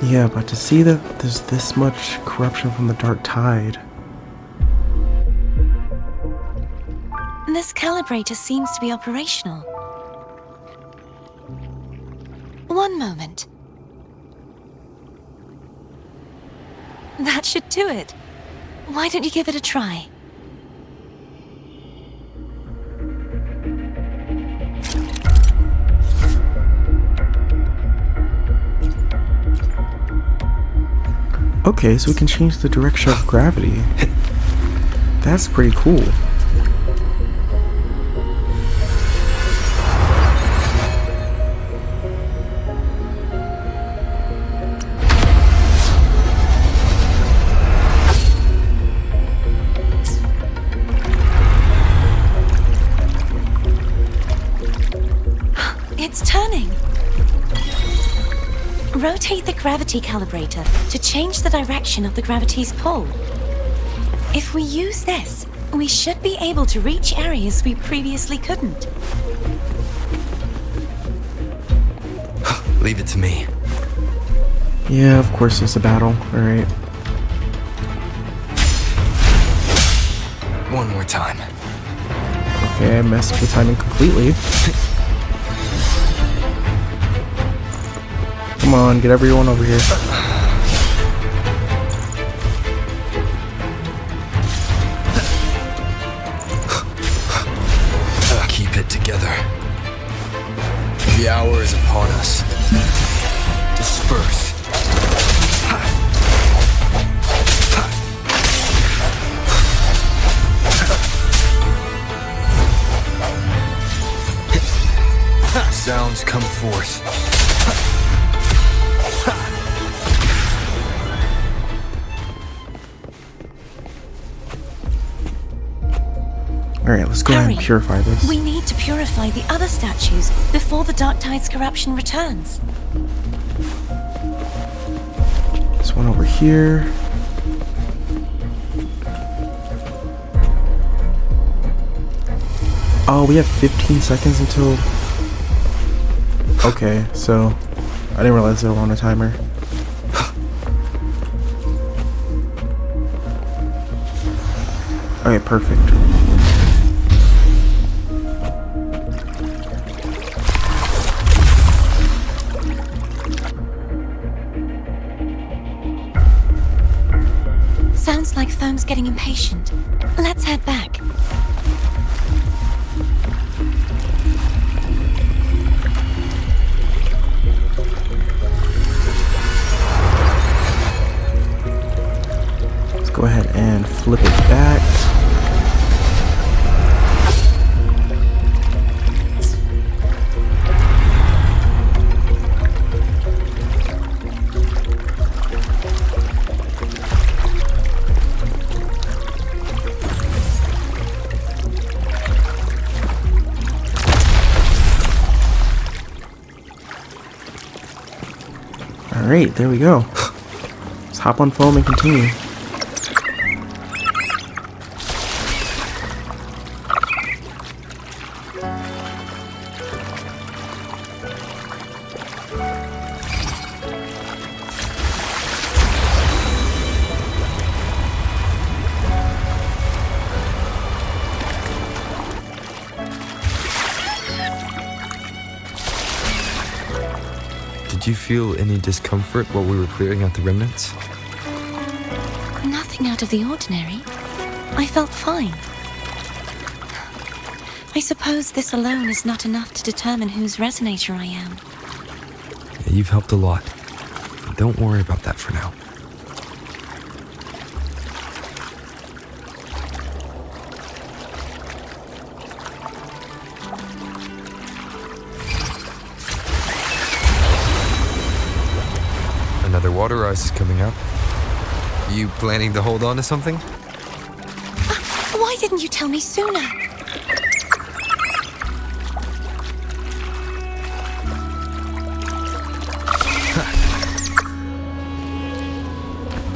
[SPEAKER 3] Yeah, but to see that there's this much corruption from the dark tide.
[SPEAKER 5] This calibrator seems to be operational. One moment. That should do it. Why don't you give it a try?
[SPEAKER 3] Okay, so we can change the direction of gravity. That's pretty cool.
[SPEAKER 5] It's turning. Rotate the gravity calibrator to change the direction of the gravity's pull. If we use this, we should be able to reach areas we previously couldn't.
[SPEAKER 1] Leave it to me.
[SPEAKER 3] Yeah, of course there's a battle. Alright.
[SPEAKER 1] One more time.
[SPEAKER 3] Okay, I messed with the timing completely. Come on, get everyone over here.
[SPEAKER 1] Keep it together. The hour is upon us. Disperse. Sounds come forth.
[SPEAKER 3] Alright, let's go ahead and
[SPEAKER 5] Hurry.
[SPEAKER 3] purify this.
[SPEAKER 5] We need to purify the other statues before the Dark Tide's corruption returns.
[SPEAKER 3] This one over here. Oh, we have 15 seconds until... Okay, so... I didn't realize they were on a timer. Okay, perfect.
[SPEAKER 5] Sounds like Foam's getting impatient. Let's head back.
[SPEAKER 3] Let's go ahead and flip it back. Alright, there we go. Let's hop on Foam and continue.
[SPEAKER 1] Did you feel any discomfort while we were clearing out the remnants?
[SPEAKER 5] Nothing out of the ordinary. I felt fine. I suppose this alone is not enough to determine whose resonator I am.
[SPEAKER 1] you've helped a lot. Don't worry about that for now. Another water rise is coming up. You planning to hold on to something?
[SPEAKER 5] Why didn't you tell me sooner?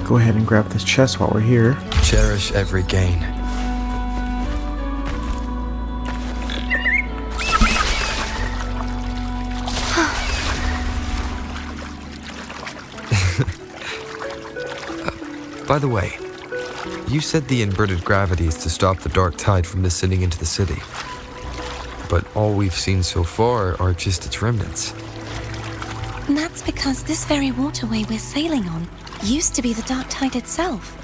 [SPEAKER 3] Go ahead and grab this chest while we're here.
[SPEAKER 1] Cherish every gain. By the way, you said the inverted gravity is to stop the dark tide from descending into the city. But all we've seen so far are just its remnants.
[SPEAKER 5] And that's because this very waterway we're sailing on used to be the dark tide itself.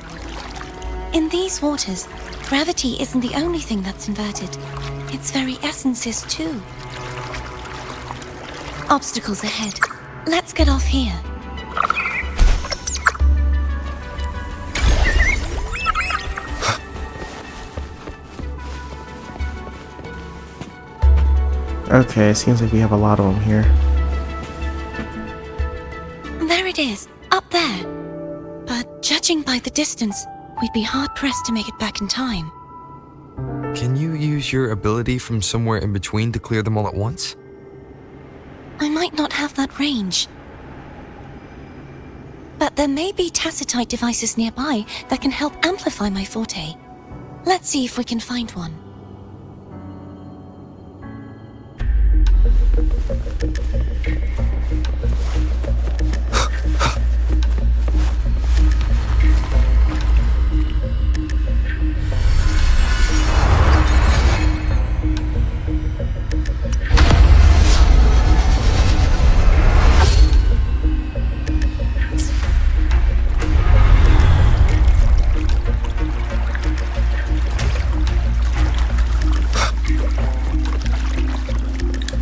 [SPEAKER 5] In these waters, gravity isn't the only thing that's inverted. Its very essence is too. Obstacles ahead. Let's get off here.
[SPEAKER 3] Okay, it seems like we have a lot of them here.
[SPEAKER 5] There it is, up there. But judging by the distance, we'd be hard-pressed to make it back in time.
[SPEAKER 1] Can you use your ability from somewhere in between to clear them all at once?
[SPEAKER 5] I might not have that range. But there may be tacitite devices nearby that can help amplify my forte. Let's see if we can find one.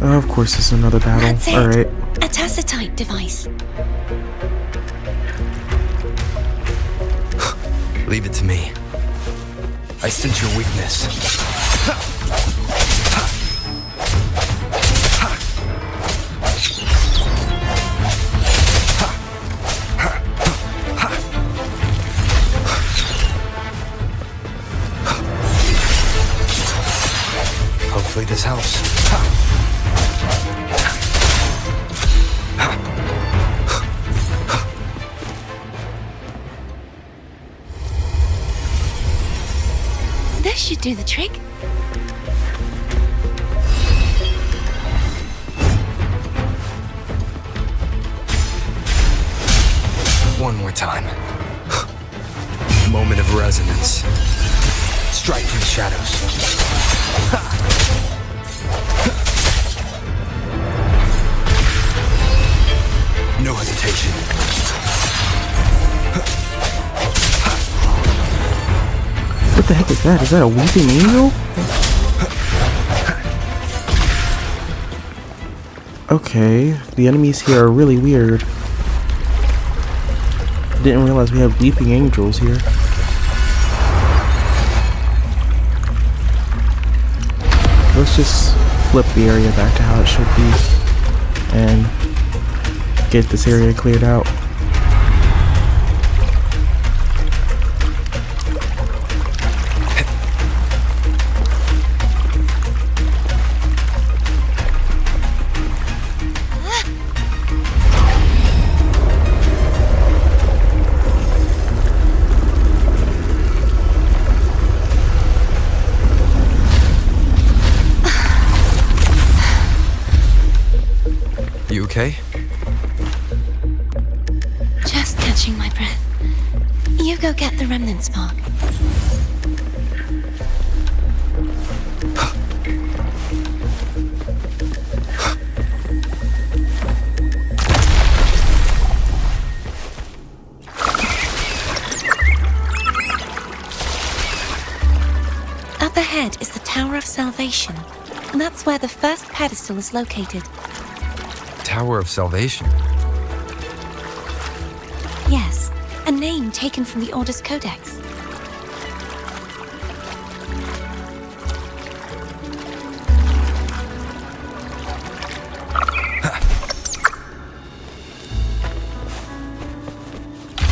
[SPEAKER 3] Oh, of course, this is another battle.
[SPEAKER 5] That's it.
[SPEAKER 3] Alright.
[SPEAKER 5] A tacitite device.
[SPEAKER 1] Leave it to me. I sense your weakness. Hopefully this helps.
[SPEAKER 5] This should do the trick.
[SPEAKER 1] One more time. Moment of resonance. Strike through the shadows. No hesitation.
[SPEAKER 3] What the heck is that? Is that a weeping angel? Okay, the enemies here are really weird. Didn't realize we have weeping angels here. Let's just flip the area back to how it should be and get this area cleared out.
[SPEAKER 1] You okay?
[SPEAKER 5] Just catching my breath. You go get the remnant spark. Up ahead is the Tower of Salvation, and that's where the first pedestal is located.
[SPEAKER 1] Tower of Salvation?
[SPEAKER 5] Yes, a name taken from the Order's Codex.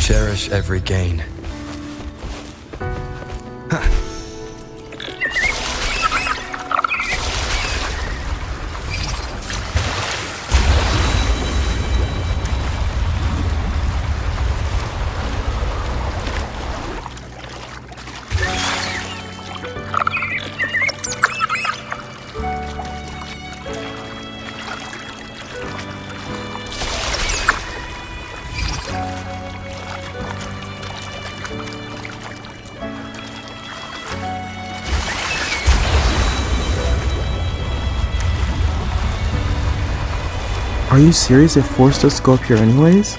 [SPEAKER 1] Cherish every gain.
[SPEAKER 3] Are you serious? It forced us to go up here anyways?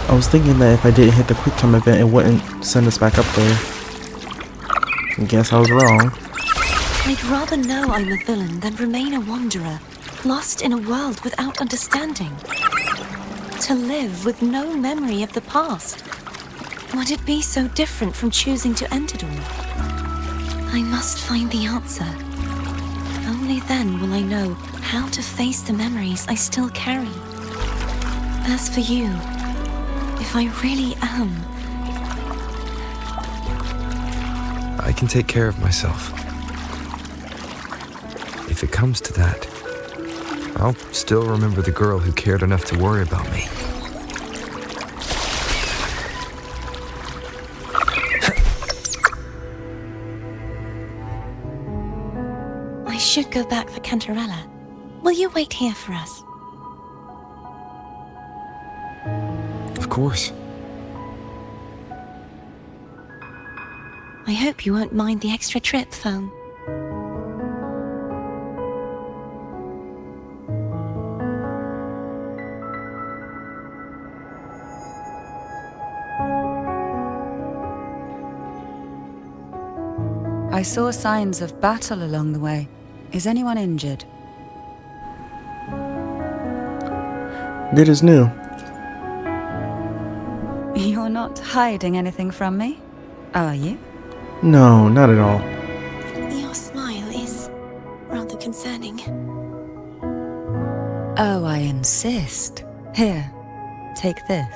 [SPEAKER 3] I was thinking that if I didn't hit the quick time event, it wouldn't send us back up there. I guess I was wrong.
[SPEAKER 5] I'd rather know I'm a villain than remain a wanderer, lost in a world without understanding. To live with no memory of the past. Would it be so different from choosing to end it all? I must find the answer. Only then will I know how to face the memories I still carry. As for you, if I really am...
[SPEAKER 1] I can take care of myself. If it comes to that, I'll still remember the girl who cared enough to worry about me.
[SPEAKER 5] I should go back for Cantarella. Will you wait here for us?
[SPEAKER 1] Of course.
[SPEAKER 5] I hope you won't mind the extra trip, phone.
[SPEAKER 8] I saw signs of battle along the way. Is anyone injured?
[SPEAKER 3] It is new.
[SPEAKER 8] You're not hiding anything from me, are you?
[SPEAKER 3] No, not at all.
[SPEAKER 5] Your smile is rather concerning.
[SPEAKER 8] Oh, I insist. Here, take this.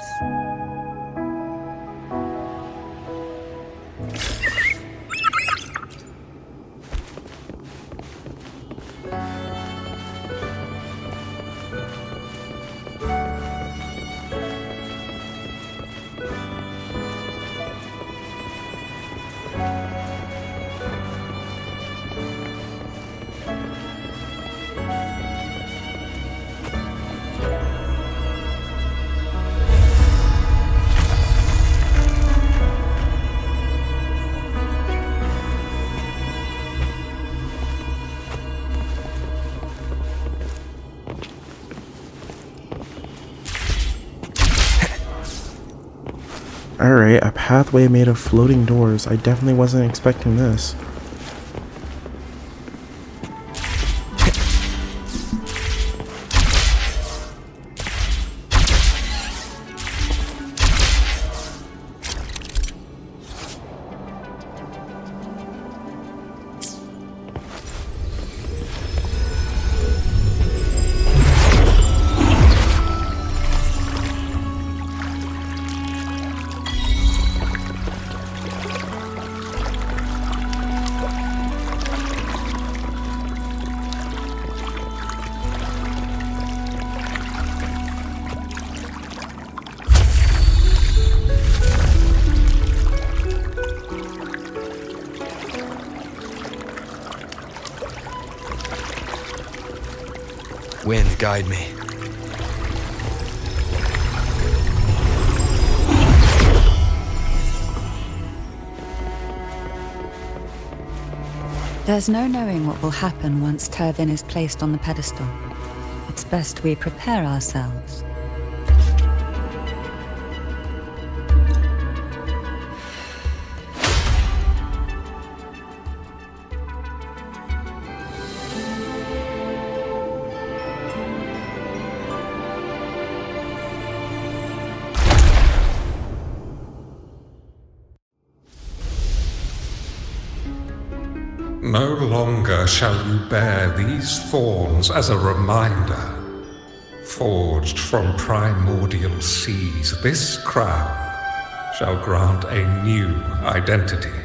[SPEAKER 3] Alright, a pathway made of floating doors. I definitely wasn't expecting this.
[SPEAKER 1] Wind, guide me.
[SPEAKER 8] There's no knowing what will happen once Turvin is placed on the pedestal. It's best we prepare ourselves.
[SPEAKER 9] No longer shall you bear these thorns as a reminder. Forged from primordial seas, this crown shall grant a new identity.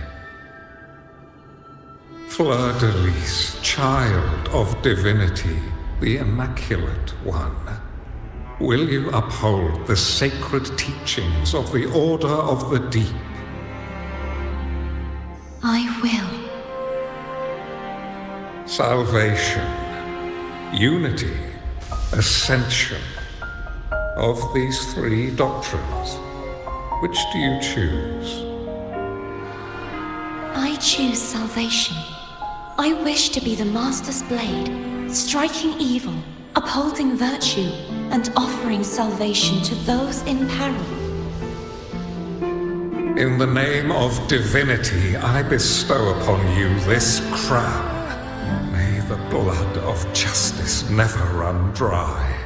[SPEAKER 9] Fleur-de-Lis, child of divinity, the Immaculate One, will you uphold the sacred teachings of the Order of the Deep?
[SPEAKER 5] I will.
[SPEAKER 9] Salvation, unity, ascension. Of these three doctrines, which do you choose?
[SPEAKER 5] I choose salvation. I wish to be the Master's blade, striking evil, upholding virtue, and offering salvation to those in peril.
[SPEAKER 9] In the name of divinity, I bestow upon you this crown. May the blood of justice never run dry.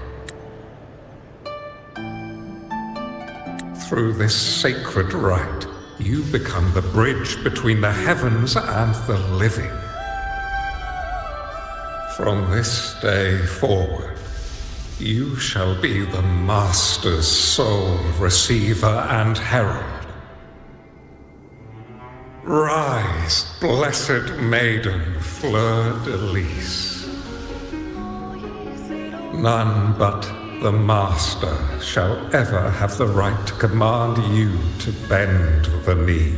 [SPEAKER 9] Through this sacred rite, you become the bridge between the heavens and the living. From this day forward, you shall be the Master's sole receiver and herald. Rise, blessed maiden Fleur-de-Lis. None but the Master shall ever have the right to command you to bend the knee.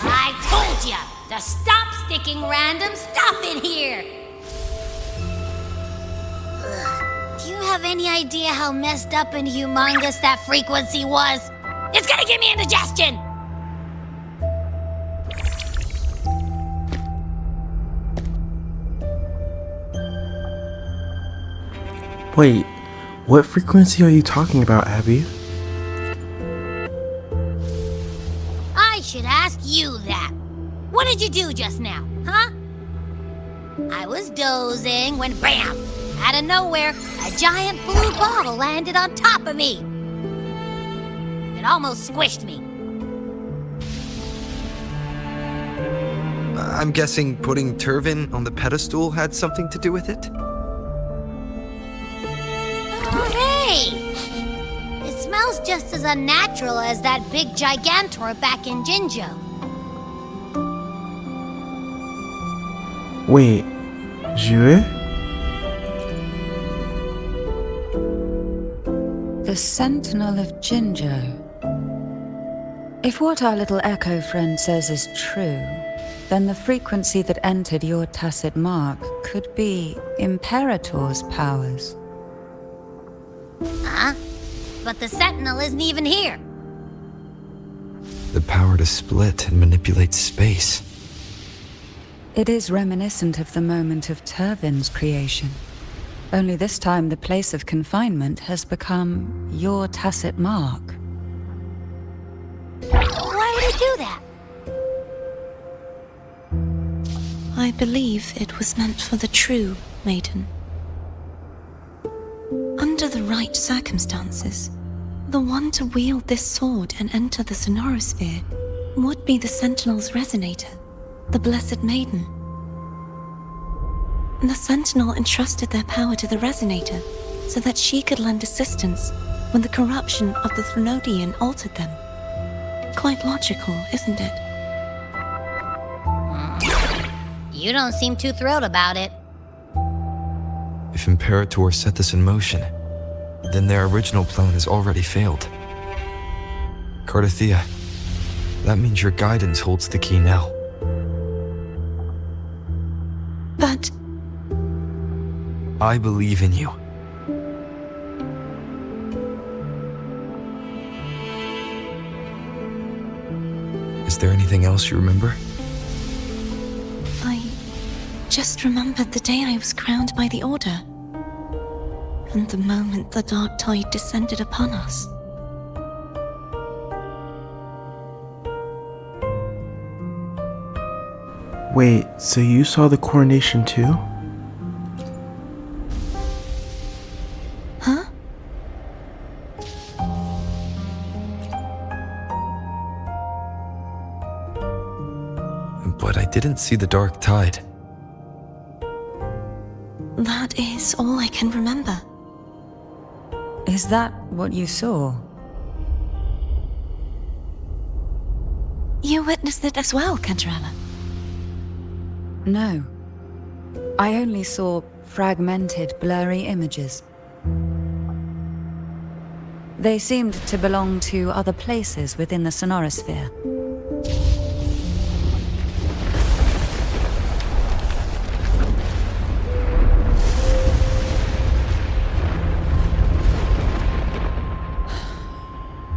[SPEAKER 2] I told ya to stop sticking random stuff in here! Do you have any idea how messed up and humongous that frequency was? It's gonna give me indigestion!
[SPEAKER 3] Wait, what frequency are you talking about, Abby?
[SPEAKER 2] I should ask you that. What did you do just now, huh? I was dozing when bam! Out of nowhere, a giant blue ball landed on top of me. It almost squished me.
[SPEAKER 1] I'm guessing putting Turvin on the pedestal had something to do with it?
[SPEAKER 2] Oh, hey! It smells just as unnatural as that big gigantor back in Jinzhou.
[SPEAKER 3] Wait, Jue?
[SPEAKER 8] The Sentinel of Jinzhou. If what our little echo friend says is true, then the frequency that entered your tacit mark could be Imperator's powers.
[SPEAKER 2] Huh? But the Sentinel isn't even here.
[SPEAKER 1] The power to split and manipulate space.
[SPEAKER 8] It is reminiscent of the moment of Turvin's creation. Only this time the place of confinement has become your tacit mark.
[SPEAKER 2] Why would it do that?
[SPEAKER 5] I believe it was meant for the true maiden. Under the right circumstances, the one to wield this sword and enter the Sonorosphere would be the Sentinel's resonator, the Blessed Maiden. The Sentinel entrusted their power to the resonator so that she could lend assistance when the corruption of the Threnodian altered them. Quite logical, isn't it?
[SPEAKER 2] You don't seem too thrilled about it.
[SPEAKER 1] If Imperator set this in motion, then their original plan has already failed. Cardathea, that means your guidance holds the key now.
[SPEAKER 5] But
[SPEAKER 1] I believe in you. Is there anything else you remember?
[SPEAKER 5] just remembered the day I was crowned by the Order, and the moment the dark tide descended upon us.
[SPEAKER 3] Wait, so you saw the coronation too?
[SPEAKER 5] Huh?
[SPEAKER 1] But I didn't see the dark tide.
[SPEAKER 5] That is all I can remember.
[SPEAKER 8] Is that what you saw?
[SPEAKER 5] You witnessed it as well, Cantarella.
[SPEAKER 8] No. I only saw fragmented, blurry images. They seemed to belong to other places within the sonorosphere.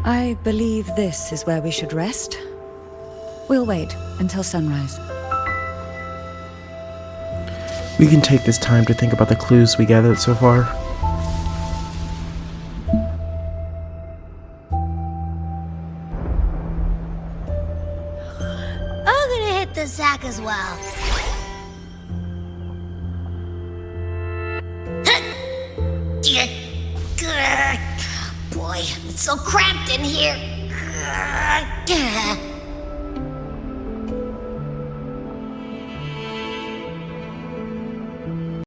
[SPEAKER 8] I believe this is where we should rest. We'll wait until sunrise.
[SPEAKER 3] We can take this time to think about the clues we gathered so far.
[SPEAKER 2] I'm gonna hit the sack as well. Boy, it's so cramped in here.